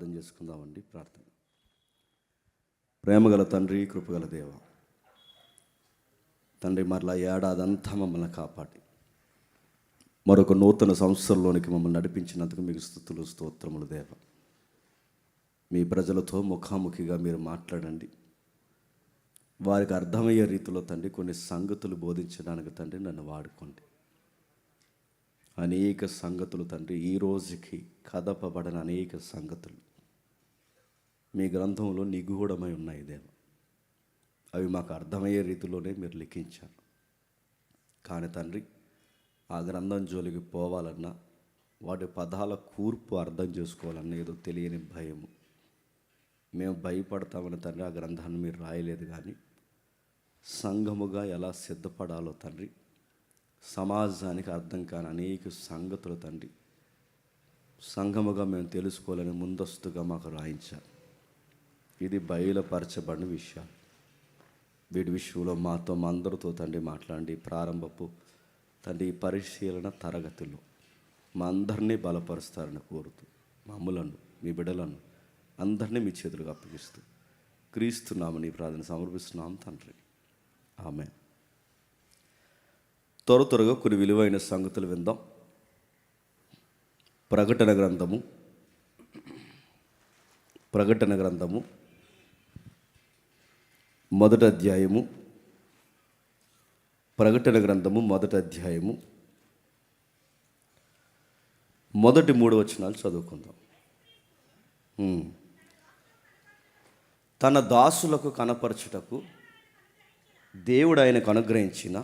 ప్రార్థన చేసుకుందామండి. ప్రార్థన. ప్రేమగల తండ్రి, కృపగల దేవ తండ్రి, మరలా ఏడాదంతా మమ్మల్ని కాపాడి మరొక నూతన సంవత్సరంలోనికి మమ్మల్ని నడిపించినందుకు మీకు స్తుతులు, స్తోత్రములు దేవ. మీ ప్రజలతో ముఖాముఖిగా మీరు మాట్లాడండి. వారికి అర్థమయ్యే రీతిలో తండ్రి కొన్ని సంగతులు బోధించడానికి తండ్రి నన్ను వాడుకోండి. అనేక సంగతులు తండ్రి, ఈ రోజుకి కదపబడిన అనేక సంగతులు మీ గ్రంథంలో నిగూఢమై ఉన్నాయి దేవ. అవి మాకు అర్థమయ్యే రీతిలోనే మీరు లిఖించారు. కానీ తండ్రి, ఆ గ్రంథం జోలికి పోవాలన్నా, వాటి పదాల కూర్పు అర్థం చేసుకోవాలన్నా ఏదో తెలియని భయము. మేము భయపడతామని తండ్రి ఆ గ్రంథాన్ని మీరు రాయలేదు. కానీ సంఘముగా ఎలా సిద్ధపడాలో తండ్రి, సమాజానికి అర్థం కాని అనేక సంగతులు తండ్రి సంఘముగా మేము తెలుసుకోవాలని ముందస్తుగా మాకు రాయించారు. ఇది బయలుపరచబడిన విషయాలు. వీటి విషయంలో మాతో మా అందరితో తండ్రి మాట్లాడి ప్రారంభపు తండ్రి పరిశీలన తరగతిలో మా అందరినీ బలపరుస్తారని కోరుతూ మమ్ములను, మీ బిడ్డలను అందరినీ మీ చేతులకు అప్పగిస్తూ క్రీస్తున్నామని ప్రార్థన సమర్పిస్తున్నాం తండ్రి. ఆమేన్. త్వరగా కొన్ని విలువైన సంగతులు విందాం. ప్రకటన గ్రంథము మొదటి అధ్యాయము. ప్రకటన గ్రంథము మొదటి అధ్యాయము మొదటి 3 వచనాలు చదువుకుందాం. తన దాసులకు కనపరచుటకు దేవుడు ఆయనకు అనుగ్రహించిన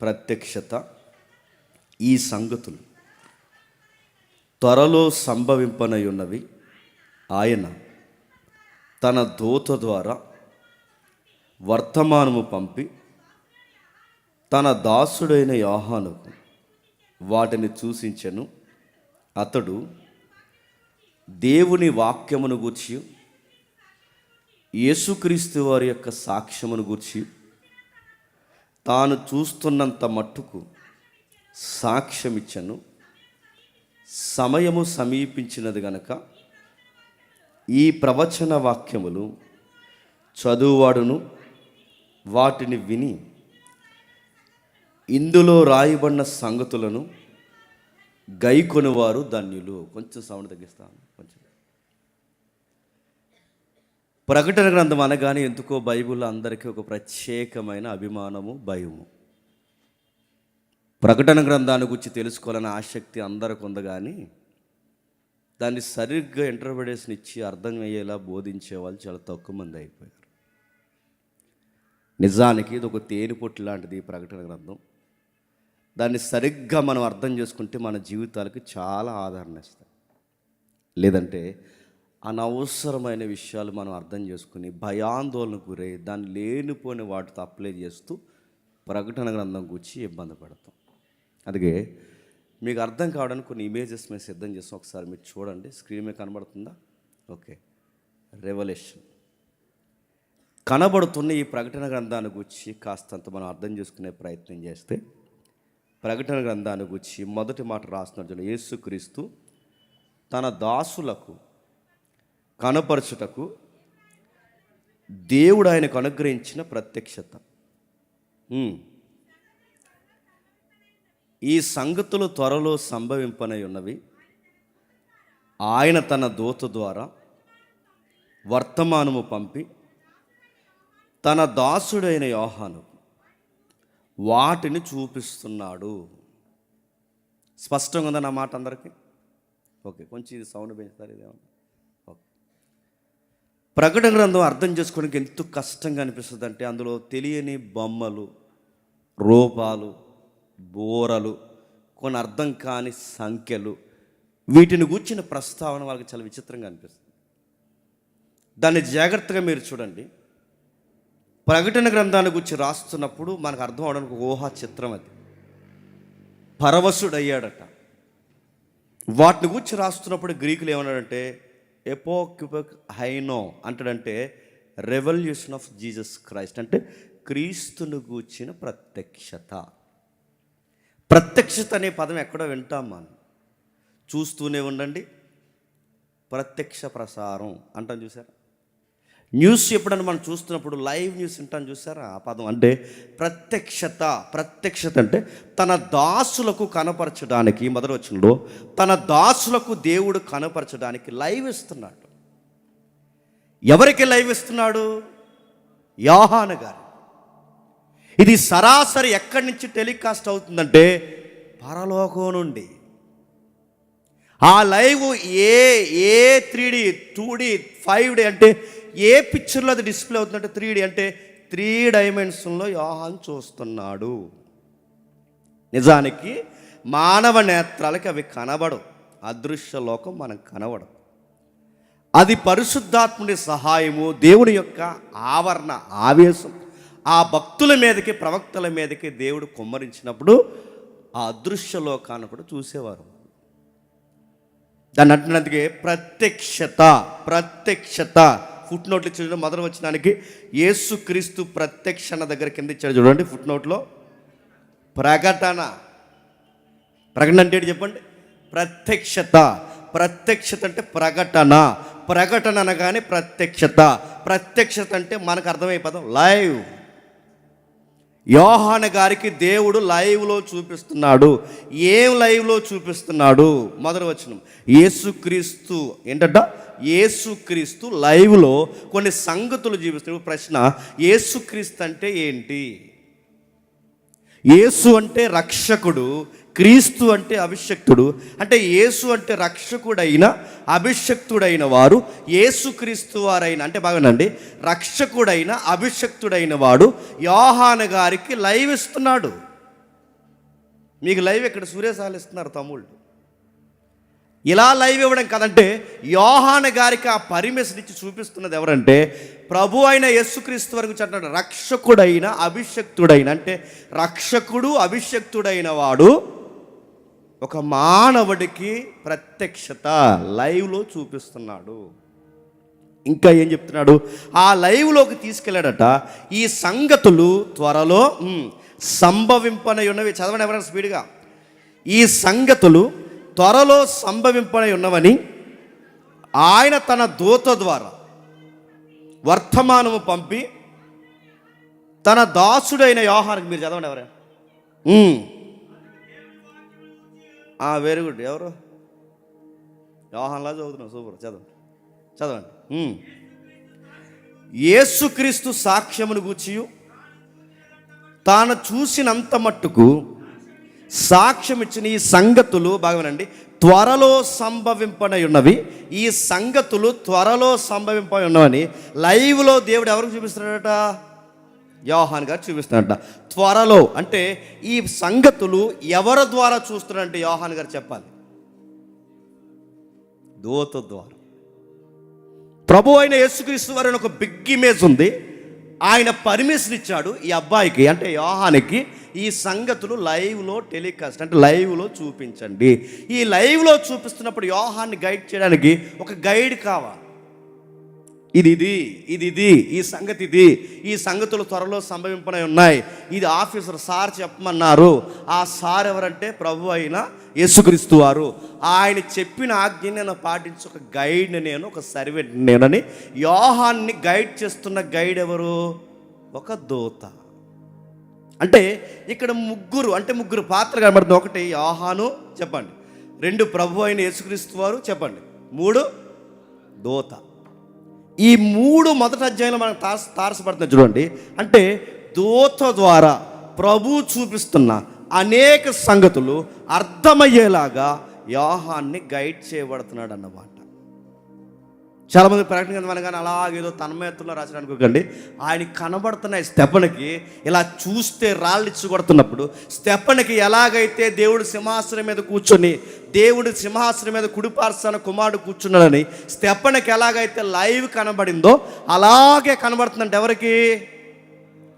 ప్రత్యక్షత ఈ సంగతులు త్వరలో సంభవింపనై ఉన్నవి. ఆయన తన దూత ద్వారా వర్తమానము పంపి తన దాసుడైన యోహానుకు వాటిని చూసించెను. అతడు దేవుని వాక్యమును గూర్చి, యేసుక్రీస్తు వారి యొక్క సాక్ష్యమును గూర్చి తాను చూస్తున్నంత మట్టుకు సాక్ష్యమిచ్చను. సమయము సమీపించినది గనక ఈ ప్రవచన వాక్యములు చదువువాడును వాటిని విని ఇందులో రాయబడిన సంగతులను గైకొనువారు ధన్యులు. కొంచెం సౌండ్ తగ్గిస్తాను. కొంచెం. ప్రకటన గ్రంథం అనగానే ఎందుకో బైబిల్లో అందరికీ ఒక ప్రత్యేకమైన అభిమానము, భయము. ప్రకటన గ్రంథాన్ని గురించి తెలుసుకోవాలనే ఆసక్తి అందరికి ఉంది. కానీ దాన్ని సరిగ్గా ఇంటర్ప్రిటేషన్ ఇచ్చి అర్థం అయ్యేలా బోధించే వాళ్ళు చాలా తక్కువ మంది అయిపోయారు. నిజానికి ఇది ఒక తేనెపొట్టు లాంటిది ఈ ప్రకటన గ్రంథం. దాన్ని సరిగ్గా మనం అర్థం చేసుకుంటే మన జీవితాలకు చాలా ఆదరణ ఇస్తాయి. లేదంటే అనవసరమైన విషయాలు మనం అర్థం చేసుకుని భయాందోళనకు గురై దాన్ని లేనిపోని వాటితో అప్లై చేస్తూ ప్రకటన గ్రంథం గురించి ఇబ్బంది పడతాం. అందుకే మీకు అర్థం కావడానికి కొన్ని ఇమేజెస్ మేము సిద్ధం చేస్తాం. ఒకసారి మీరు చూడండి. స్క్రీన్ మీద కనబడుతుందా? ఓకే. రెవల్యూషన్ కనబడుతున్న ఈ ప్రకటన గ్రంథాన్ని గురించి కాస్తంత మనం అర్థం చేసుకునే ప్రయత్నం చేస్తే, ప్రకటన గ్రంథాన్ని గురించి మొదటి మాట రాస్తున్నట్టు, యేసుక్రీస్తు తన దాసులకు కనపరచుటకు దేవుడు ఆయనకు అనుగ్రహించిన ప్రత్యక్షత. ఈ సంగతులు త్వరలో సంభవింపనై ఉన్నవి. ఆయన తన దూత ద్వారా వర్తమానము పంపి తన దాసుడైన యోహాను వాటిని చూపిస్తున్నాడు. స్పష్టంగా ఉందా నా మాట అందరికీ? ఓకే. కొంచెం ఇది సౌండ్ పెంచుతారు. ఇదేమన్నా ఓకే. ప్రకటన గ్రంథం అర్థం చేసుకోవడానికి ఎంత కష్టంగా అనిపిస్తుంది అంటే, అందులో తెలియని బొమ్మలు, రూపాలు, బోరలు, కొన్ని అర్థం కాని సంఖ్యలు, వీటిని గూర్చిన ప్రస్తావన వాళ్ళకి చాలా విచిత్రంగా అనిపిస్తుంది. దాన్ని జాగ్రత్తగా మీరు చూడండి. ప్రకటన గ్రంథాన్ని గురించి రాస్తున్నప్పుడు మనకు అర్థం అవడానికి ఊహా చిత్రం. అది పరవశుడయ్యాడట. వాటిని గురించి రాస్తున్నప్పుడు గ్రీకులు ఏమన్నాడంటే ఎపోక్యుపక్ హైనో అంటాడంటే రెవల్యూషన్ ఆఫ్ జీసస్ క్రైస్ట్, అంటే క్రీస్తును గూర్చిన ప్రత్యక్షత. ప్రత్యక్షత అనే పదం ఎక్కడో వింటాం మనం. చూస్తూనే ఉండండి, ప్రత్యక్ష ప్రసారం అంటాం చూసారా? న్యూస్ ఎప్పుడన్నా మనం చూస్తున్నప్పుడు లైవ్ న్యూస్ వింటాం చూసారా? ఆ పదం అంటే ప్రత్యక్షత. ప్రత్యక్షత అంటే తన దాసులకు కనపరచడానికి, మొదటి వచనంలో తన దాసులకు దేవుడు కనపరచడానికి లైవ్ ఇస్తున్నాడు. ఎవరికి లైవ్ ఇస్తున్నాడు? యోహాను గారు. ఇది సరాసరి ఎక్కడి నుంచి టెలికాస్ట్ అవుతుందంటే పరలోకం నుండి. ఆ లైవ్ ఏ 3D 2D 5D అంటే ఏ పిక్చర్లో అది డిస్ప్లే అవుతుందంటే 3D అంటే 3 డైమెన్షన్లో యోహాను చూస్తున్నాడు. నిజానికి మానవ నేత్రాలకి అవి కనబడవు. అదృశ్య లోకం మనకు కనబడదు. అది పరిశుద్ధాత్ముడి సహాయము, దేవుని యొక్క ఆవరణ, ఆవేశం ఆ భక్తుల మీదకి, ప్రవక్తల మీదకి దేవుడు కుమ్మరించినప్పుడు ఆ అదృశ్య లోకాన్ని కూడా చూసేవారు. దాన్ని అంటున్నందుకే ప్రత్యక్షత. ప్రత్యక్షత ఫుట్ నోట్లు చూడండి. మొదటి వచనానికి యేసుక్రీస్తు ప్రత్యక్షణ దగ్గర కింద ఇచ్చాడు చూడండి. ఫుట్ నోట్లో ప్రకటన. ప్రకటన అంటే చెప్పండి. ప్రత్యక్షత. ప్రత్యక్షత అంటే ప్రకటన. ప్రకటన అనగానే ప్రత్యక్షత. ప్రత్యక్షత అంటే మనకు అర్థమైపోతాం లైవ్. యోహాను గారికి దేవుడు లైవ్లో చూపిస్తున్నాడు. ఏం లైవ్లో చూపిస్తున్నాడు? మొదటి వచనం యేసుక్రీస్తు ఏంటంట? యేసుక్రీస్తు లైవ్లో కొన్ని సంగతులు చూపిస్తున్నాడు. ప్రశ్న, యేసుక్రీస్తు అంటే ఏంటి? యేసు అంటే రక్షకుడు, క్రీస్తు అంటే అభిషక్తుడు. అంటే యేసు అంటే రక్షకుడైన, అభిషక్తుడైన వారు. యేసుక్రీస్తు వారైన అంటే బాగానండి, రక్షకుడైన, అభిషక్తుడైన వాడు యోహాను గారికి లైవ్ ఇస్తున్నాడు. మీకు లైవ్ ఇక్కడ సూర్యసాలు ఇస్తున్నారు తమ్ముళ్ళు. ఇలా లైవ్ ఇవ్వడం కదంటే యోహాను గారికి ఆ పర్మిషన్ ఇచ్చి చూపిస్తున్నది ఎవరంటే ప్రభు అయిన యేసుక్రీస్తు వరకు అంటాడు. రక్షకుడైన, అభిషక్తుడైన అంటే రక్షకుడు, అభిషక్తుడైన వాడు ఒక మానవుడికి ప్రత్యక్షత లైవ్లో చూపిస్తున్నాడు. ఇంకా ఏం చెప్తున్నాడు? ఆ లైవ్లోకి తీసుకెళ్ళాడట. ఈ సంగతులు త్వరలో సంభవింపనై ఉన్నవి. చదవండి ఎవరైనా స్పీడ్గా. ఈ సంగతులు త్వరలో సంభవింపనై ఉన్నవని ఆయన తన దూత ద్వారా వర్తమానము పంపి తన దాసుడైన యోహానుకు, మీరు చదవండి ఎవరైనా. Very good. ఎవరు? యోహాన్లా చదువుతున్నాం. సూపర్. చదవండి. యేసుక్రీస్తు సాక్ష్యమును గూర్చి తాను చూసినంత మట్టుకు సాక్ష్యం ఇచ్చిన ఈ సంగతులు బాగానండి త్వరలో సంభవింపనై ఉన్నవి. ఈ సంగతులు త్వరలో సంభవింపనై ఉన్నవని లైవ్లో దేవుడు ఎవరికి చూపిస్తున్నాడట? యోహాను గారు చూపిస్తున్నాడట. త్వరలో అంటే ఈ సంగతులు ఎవరి ద్వారా చూస్తున్నాడంటే యోహాను గారు చెప్పాలి. దూత ద్వారా. ప్రభు అయిన యేసుక్రీస్తు వారిని ఒక బిగ్ ఇమేజ్ ఉంది. ఆయన పర్మిషన్ ఇచ్చాడు ఈ అబ్బాయికి అంటే యోహానికి, ఈ సంగతులు లైవ్లో టెలికాస్ట్ అంటే లైవ్లో చూపించండి. ఈ లైవ్లో చూపిస్తున్నప్పుడు యోహాన్ని గైడ్ చేయడానికి ఒక గైడ్ కావాలి. ఇది ఈ సంగతి ఇది, ఈ సంగతులు త్వరలో సంభవింపనై ఉన్నాయి. ఇది ఆఫీసర్ సార్ చెప్పమన్నారు. ఆ సార్ ఎవరంటే ప్రభు అయిన యేసుక్రీస్తు వారు. ఆయన చెప్పిన ఆజ్ఞని నేను పాటించి ఒక గైడ్ని నేను, ఒక సర్వెంట్ నేనని యోహాన్ని గైడ్ చేస్తున్న గైడ్ ఎవరు? ఒక దూత. అంటే ఇక్కడ ముగ్గురు పాత్ర కనబడుతుంది. ఒకటి యోహాను చెప్పండి, 2 ప్రభు అయిన యేసుక్రీస్తు వారు చెప్పండి, 3 దూత. ఈ 3 మొదటి అధ్యాయంలో మనకు తారసపడుతుంది చూడండి. అంటే దూత ద్వారా ప్రభు చూపిస్తున్న అనేక సంగతులు అర్థమయ్యేలాగా యోహాన్ని గైడ్ చేయబడుతున్నాడు అన్నమాట. చాలామంది ప్రకటన గ్రంథం అనగానే అలాగేదో తన్మయత్వంలో రాసిన అనుకోకండి. ఆయన కనబడుతున్నాయి స్టెఫనుకి. ఇలా చూస్తే రాళ్ళు ఇచ్చి కొడుతున్నప్పుడు స్టెఫనుకి ఎలాగైతే దేవుడు సింహాసనం మీద కూర్చొని, దేవుడు సింహాసనం మీద కుడిపార్శ్వాన కుమారుడు కూర్చున్నాడని స్టెఫనుకి ఎలాగైతే లైవ్ కనబడిందో అలాగే కనబడుతుందంటే ఎవరికి?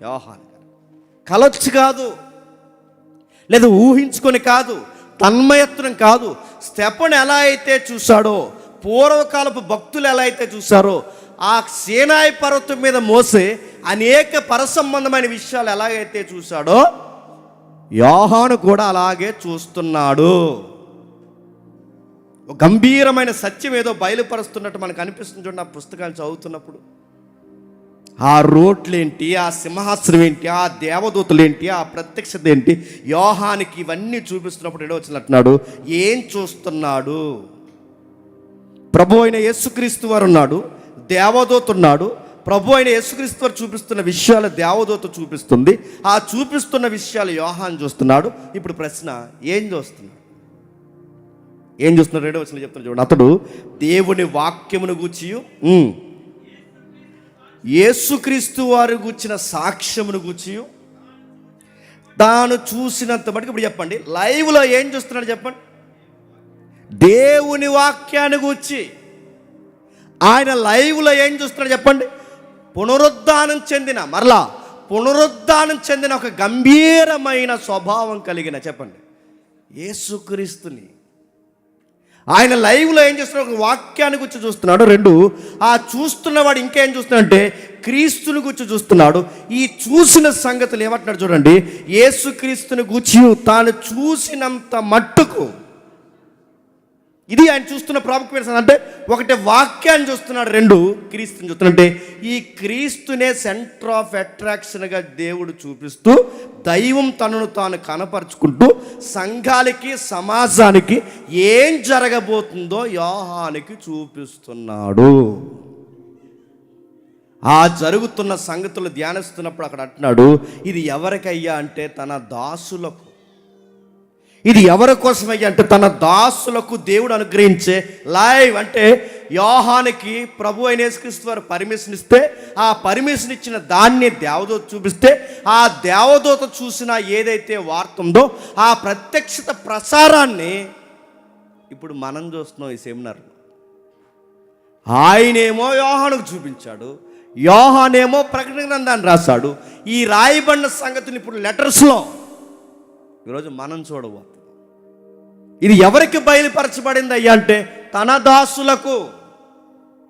యోహాను. కలొచ్చి కాదు, లేదా ఊహించుకొని కాదు, తన్మయత్వం కాదు. స్టెఫను ఎలా అయితే చూశాడో, పూర్వకాలపు భక్తులు ఎలా అయితే చూశారో, ఆ సీనాయి పర్వతం మీద మోసే అనేక పరసంబంధమైన విషయాలు ఎలాగైతే చూశాడో యోహాను కూడా అలాగే చూస్తున్నాడు. ఒక గంభీరమైన సత్యం ఏదో బయలుపరుస్తున్నట్టు మనకు అనిపిస్తుంది చూడండి. ఆ పుస్తకాలు చదువుతున్నప్పుడు ఆ రోట్లేంటి, ఆ సింహాసనం ఏంటి, ఆ దేవదూతలేంటి, ఆ ప్రత్యక్షత ఏంటి, యోహానికి ఇవన్నీ చూపిస్తున్నప్పుడు ఏడో వచ్చిన అంటున్నాడు, ఏం చూస్తున్నాడు? ప్రభు అయిన యేసుక్రీస్తు వారు ఉన్నాడు, దేవదూత ఉన్నాడు. ప్రభు అయిన యేసుక్రీస్తు వారు చూపిస్తున్న విషయాలు దేవదూత చూపిస్తుంది, ఆ చూపిస్తున్న విషయాలు యోహాన్ చూస్తున్నాడు. ఇప్పుడు ప్రశ్న, ఏం చూస్తున్నాడు? ఏం చూస్తున్నాడు? ఏడో వచ్చిన చెప్తున్నాడు చూడండి. అతడు దేవుని వాక్యమును గూర్చియు యేసుక్రీస్తు వారు గూర్చిన సాక్ష్యమును గూర్చియు తాను చూసినంత మటుకు, ఇప్పుడు చెప్పండి, లైవ్లో ఏం చూస్తున్నాడు చెప్పండి? దేవుని వాక్యాన్ని గూర్చి ఆయన లైవ్లో ఏం చూస్తున్నాడు చెప్పండి? పునరుద్ధానం చెందిన ఒక గంభీరమైన స్వభావం కలిగిన, చెప్పండి, యేసుక్రీస్తుని ఆయన లైవ్లో ఏం చేస్తున్నాడు? ఒక వాక్యాన్ని గురించి చూస్తున్నాడు. 2, ఆ చూస్తున్నవాడు ఇంకేం చూస్తున్నాడంటే క్రీస్తుని గురించి చూస్తున్నాడు. ఈ చూసిన సంగతులు ఏమంటున్నాడు చూడండి. యేసుక్రీస్తుని గురించి తాను చూసినంత మట్టుకు, ఇది ఆయన చూస్తున్న ప్రాముఖ్యమైన అంటే, ఒకటి వాక్యాన్ని చూస్తున్నాడు, 2 క్రీస్తుని చూస్తున్నాడంటే ఈ క్రీస్తునే సెంటర్ ఆఫ్ అట్రాక్షన్గా దేవుడు చూపిస్తూ దైవం తనను తాను కనపరుచుకుంటూ సంఘాలకి సమాజానికి ఏం జరగబోతుందో యోహానికి చూపిస్తున్నాడు. ఆ జరుగుతున్న సంగతులు ధ్యానిస్తున్నప్పుడు అక్కడ అంటున్నాడు, ఇది ఎవరికయ్యా అంటే తన దాసులకు. ఇది ఎవరి కోసమయ్యా అంటే తన దాసులకు దేవుడు అనుగ్రహించే లైవ్. అంటే యోహానికి ప్రభు అయిన యేసుక్రీస్తు వారు పర్మిషన్ ఇస్తే, ఆ పర్మిషన్ ఇచ్చిన దాన్ని దేవదూత చూపిస్తే, ఆ దేవదూత చూసిన ఏదైతే వార్త ఉందో ఆ ప్రత్యక్షత ప్రసారాన్ని ఇప్పుడు మనం చూస్తున్నాం ఈ సెమినార్లో. ఆయనేమో యోహానుకు చూపించాడు, యోహానేమో ప్రకటన గ్రంథాన్ని రాశాడు. ఈ రాయబడిన సంగతిని ఇప్పుడు లెటర్స్లో ఈరోజు మనం చూడబోతున్నాం. ఇది ఎవరికి బయలుపరచబడింది అయ్యా అంటే తన దాసులకు,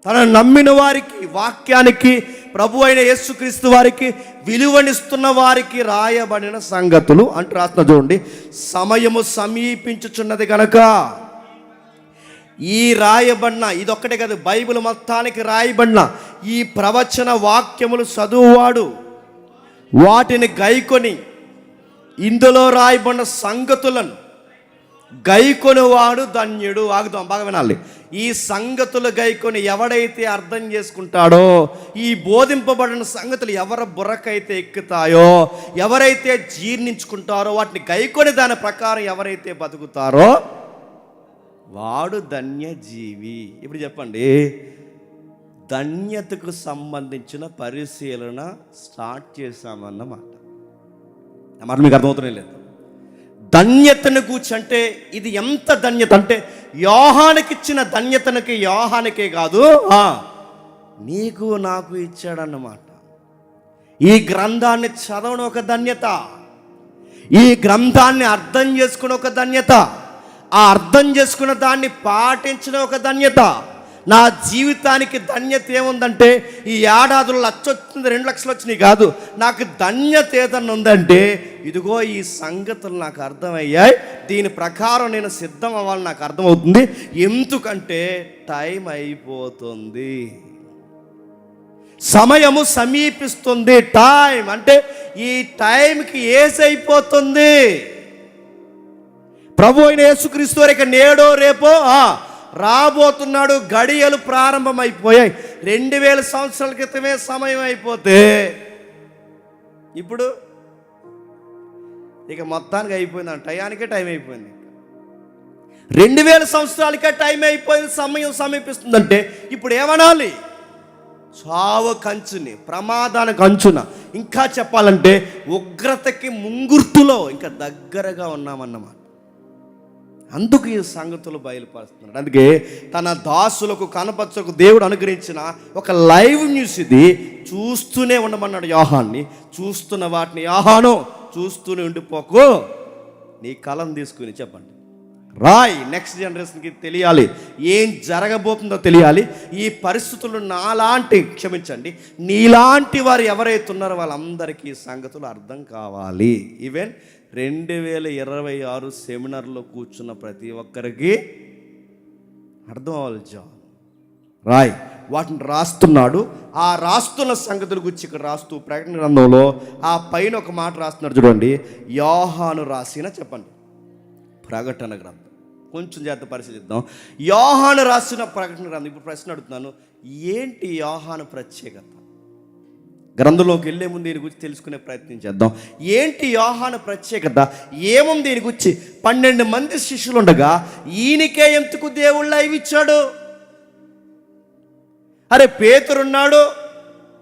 తన నమ్మిన వారికి, వాక్యానికి, ప్రభు అయిన యేసుక్రీస్తు వారికి విలువనిస్తున్న వారికి రాయబడిన సంగతులు అంటూ రాస్తున్నా చూడండి. సమయము సమీపించుచున్నది కనుక ఈ రాయబడిన, ఇదొక్కటే కాదు, బైబిల్ మొత్తానికి రాయబడిన ఈ ప్రవచన వాక్యములు చదువువాడు వాటిని గైకొని, ఇందులో రాయబడిన సంగతులను గైకొనివాడు ధన్యుడు. ఆగుదాం, బాగా వినాలి. ఈ సంగతులు గైకొని ఎవడైతే అర్థం చేసుకుంటాడో, ఈ బోధింపబడిన సంగతులు ఎవరి బుర్రకైతే ఎక్కుతాయో, ఎవరైతే జీర్ణించుకుంటారో, వాటిని గైకొని దాని ప్రకారం ఎవరైతే బతుకుతారో వాడు ధన్యజీవి. ఇప్పుడు చెప్పండి, ధన్యతకు సంబంధించిన పరిశీలన స్టార్ట్ చేశామన్నమాట. మాట మీకు అర్థమవుతూనే లేదు. ధన్యతను కూర్చంటే ఇది ఎంత ధన్యత అంటే, యోహానికి ఇచ్చిన ధన్యతనకి యోహానికే కాదు, నీకు నాకు ఇచ్చాడన్నమాట. ఈ గ్రంథాన్ని చదవడం ఒక ధన్యత, ఈ గ్రంథాన్ని అర్థం చేసుకుని ఒక ధన్యత, ఆ అర్థం చేసుకున్న దాన్ని పాటించిన ఒక ధన్యత. నా జీవితానికి ధన్యత ఏముందంటే, ఈ ఏడాదిలో 1,00,000 వచ్చింది, 2 లక్షలు వచ్చినాయి కాదు. నాకు ధన్యత ఏదన్నా ఉందంటే, ఇదిగో ఈ సంగతులు నాకు అర్థమయ్యాయి, దీని ప్రకారం నేను సిద్ధం అవ్వాలని నాకు అర్థమవుతుంది. ఎందుకంటే టైం అయిపోతుంది, సమయము సమీపిస్తుంది. టైం అంటే ఈ టైంకి ఏజ్ అయిపోతుంది. ప్రభు అయిన యేసుక్రీస్తు వారు ఇక నేడో రేపో రాబోతున్నాడు. గడియలు ప్రారంభమైపోయాయి. 2000 సంవత్సరాల క్రితమే సమయం అయిపోతే ఇప్పుడు ఇక మొత్తానికి అయిపోయింది, టయానికే టైం అయిపోయింది. 2000 సంవత్సరాలకే టైం అయిపోయింది, సమయం సమీపిస్తుందంటే ఇప్పుడు ఏమనాలి? చావు కంచుని, ప్రమాదానికి అంచున, ఇంకా చెప్పాలంటే ఉగ్రతకి ముంగుర్తులో ఇంకా దగ్గరగా ఉన్నామన్నమాట. అందుకు ఈ సంగతులు బయలుపరుస్తున్నాడు. అందుకే తన దాసులకు కనపరచకు దేవుడు అనుగ్రహించిన ఒక లైవ్ న్యూస్ ఇది. చూస్తూనే ఉండమన్నాడు యోహాన్ని. చూస్తున్న వాటిని యోహాను చూస్తూనే ఉండిపోకు, నీ కలం తీసుకుని చెప్పండి, రాయ్. నెక్స్ట్ జనరేషన్కి తెలియాలి, ఏం జరగబోతుందో తెలియాలి. ఈ పరిస్థితులు నీలాంటి వారు ఎవరైతే ఉన్నారో వాళ్ళందరికీ ఈ సంగతులు అర్థం కావాలి. ఈవెన్ 2026 సెమినార్లో కూర్చున్న ప్రతి ఒక్కరికి అర్థం అవ్వాలి జాన్ రాయ్. వాటిని రాస్తున్నాడు. ఆ రాస్తున్న సంగతుల గురించి ఇక్కడ రాస్తూ ప్రకటన గ్రంథంలో ఆ పైన ఒక మాట రాస్తున్నాడు చూడండి. యోహాను రాసిన, చెప్పండి, ప్రకటన గ్రంథం. కొంచెం జాగ్రత్త పరిశీలిద్దాం. యోహాను రాసిన ప్రకటన గ్రంథం. ఇప్పుడు ప్రశ్న అడుగుతున్నాను, ఏంటి యోహాను ప్రత్యేకత? గ్రంథంలోకి వెళ్ళే ముందు దీని గురించి తెలుసుకునే ప్రయత్నం చేద్దాం. ఏంటి యోహాను ప్రత్యేకత? ఏముంది దీని గురించి? 12 మంది శిష్యులు ఉండగా ఈయనకే ఎందుకు దేవుళ్ళ ఇచ్చాడు? అరే, పేతురున్నాడు,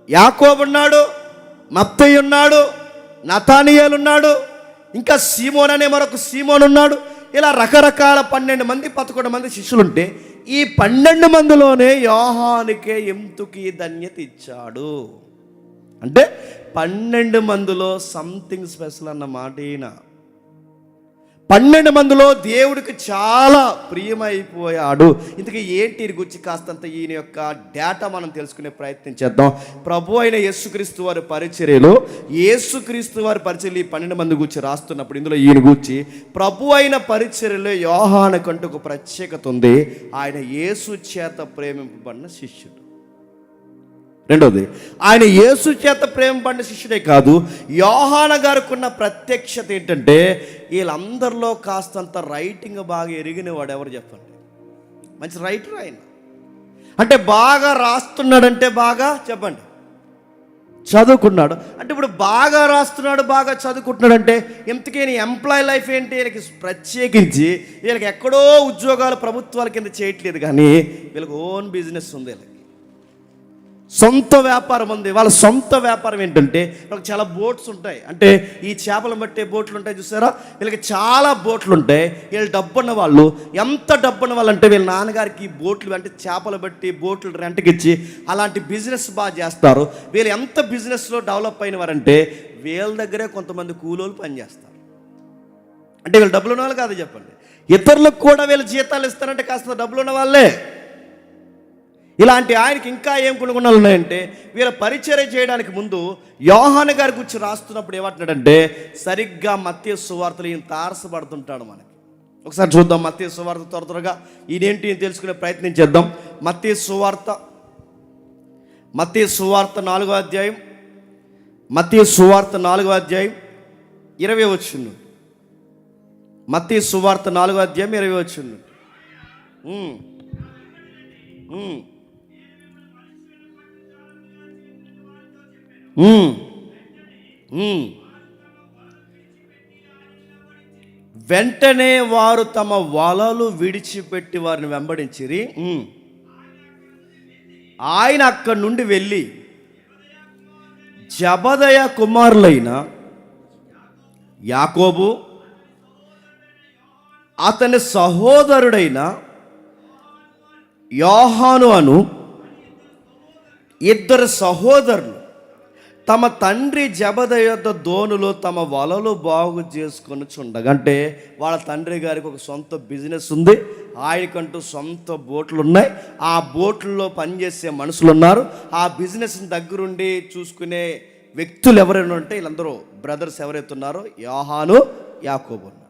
యాకోబు ఉన్నాడు, మత్తయి ఉన్నాడు, నతానియేలు ఉన్నాడు, ఇంకా సీమోన్ అనే మరొక సీమోన్ ఉన్నాడు. ఇలా రకరకాల 12 మంది 11 మంది శిష్యులుంటే ఈ 12 మందిలోనే యోహానుకే ఎందుకు ఈ ధన్యత ఇచ్చాడు అంటే 12 మందిలో సంథింగ్ స్పెషల్ అన్న మాట. ఈయన 12 మందిలో దేవుడికి చాలా ప్రియమైపోయాడు. ఇంతకీ ఏంటి గురించి కాస్తంత ఈయన యొక్క డేటా మనం తెలుసుకునే ప్రయత్నం చేద్దాం. ప్రభు అయిన యేసుక్రీస్తు వారి పరిచర్యలో ఈ 12 మంది గురించి రాస్తున్నప్పుడు ఇందులో ఈయన గురించి ప్రభు అయిన పరిచర్యలో యోహానుకంటూ ఒక ప్రత్యేకత ఉంది. ఆయన యేసు చేత ప్రేమింపబడిన శిష్యుడు. రెండోది, ఆయన యేసు చేత ప్రేమపడిన శిష్యుడే కాదు, యోహాను గారికి ఉన్న ప్రత్యక్షత ఏంటంటే వీళ్ళందరిలో కాస్తంత రైటింగ్ బాగా ఎరిగిన వాడు ఎవరు చెప్పండి? మంచి రైటర్ ఆయన. అంటే బాగా రాస్తున్నాడంటే బాగా చెప్పండి చదువుకున్నాడు. అంటే ఇప్పుడు బాగా రాస్తున్నాడు, బాగా చదువుకుంటున్నాడు అంటే ఎంతకైనా ఎంప్లాయ్ లైఫ్ ఏంటి? వీళ్ళకి ప్రత్యేకించి వీళ్ళకి ఎక్కడో ఉద్యోగాలు ప్రభుత్వాల కింద చేయట్లేదు, కానీ వీళ్ళకి ఓన్ బిజినెస్ ఉంది, వీళ్ళకి సొంత వ్యాపారం ఉంది. వాళ్ళ సొంత వ్యాపారం ఏంటంటే వాళ్ళకి చాలా బోట్స్ ఉంటాయి. అంటే ఈ చేపలు పట్టే బోట్లు ఉంటాయి చూసారా, వీళ్ళకి చాలా బోట్లు ఉంటాయి. వీళ్ళు డబ్బున్న వాళ్ళు. ఎంత డబ్బున్న వాళ్ళు అంటే వీళ్ళ నాన్నగారికి బోట్లు అంటే చేపలు బట్టి బోట్లు రెంట్కి ఇచ్చి అలాంటి బిజినెస్ బాగా చేస్తారు. వీళ్ళు ఎంత బిజినెస్లో డెవలప్ అయిన వారంటే వీళ్ళ దగ్గరే కొంతమంది కూలోళ్ళు పనిచేస్తారు. అంటే వీళ్ళు డబ్బులు ఉన్న వాళ్ళు కాదు చెప్పండి, ఇతరులకు కూడా వీళ్ళు జీతాలు ఇస్తారంటే కాస్త డబ్బులు ఉన్న వాళ్ళే. ఇలాంటి ఆయనకి ఇంకా ఏం గుణగుణాలు ఉన్నాయంటే వీళ్ళ పరిచర్య చేయడానికి ముందు యోహాను గారి గురించి రాస్తున్నప్పుడు ఏమంటున్నాడంటే సరిగ్గా మత్తయి సువార్తలో ఈయన తారసపడుతుంటాడు. మనకి ఒకసారి చూద్దాం మత్తయి సువార్త త్వరగా ఇదేంటి అని తెలుసుకునే ప్రయత్నం చేద్దాం. మత్తయి సువార్త 4వ అధ్యాయం, మత్తయి సువార్త 4వ అధ్యాయం 20 వచనం. మత్తయి సువార్త 4వ అధ్యాయం 20 వచనం. వెంటనే వారు తమ వలలు విడిచిపెట్టి వారిని వెంబడించిరి. ఆయన అక్కడి నుండి వెళ్ళి జబదయ కుమారులైన యాకోబు అతని సహోదరుడైన యోహాను అను 2 సహోదరులు తమ తండ్రి జబదయి యొద్ద దోణిలో తమ వలలు బాగు చేసుకొని చుండగా, అంటే వాళ్ళ తండ్రి గారికి ఒక సొంత బిజినెస్ ఉంది, ఆయనకంటూ సొంత బోట్లు ఉన్నాయి, ఆ బోట్లలో పనిచేసే మనుషులు ఉన్నారు, ఆ బిజినెస్ దగ్గరుండి చూసుకునే వ్యక్తులు ఎవరైనా ఉంటే వీళ్ళందరూ బ్రదర్స్ ఎవరైతే ఉన్నారో యోహాను యాకోబు ఉన్నారు.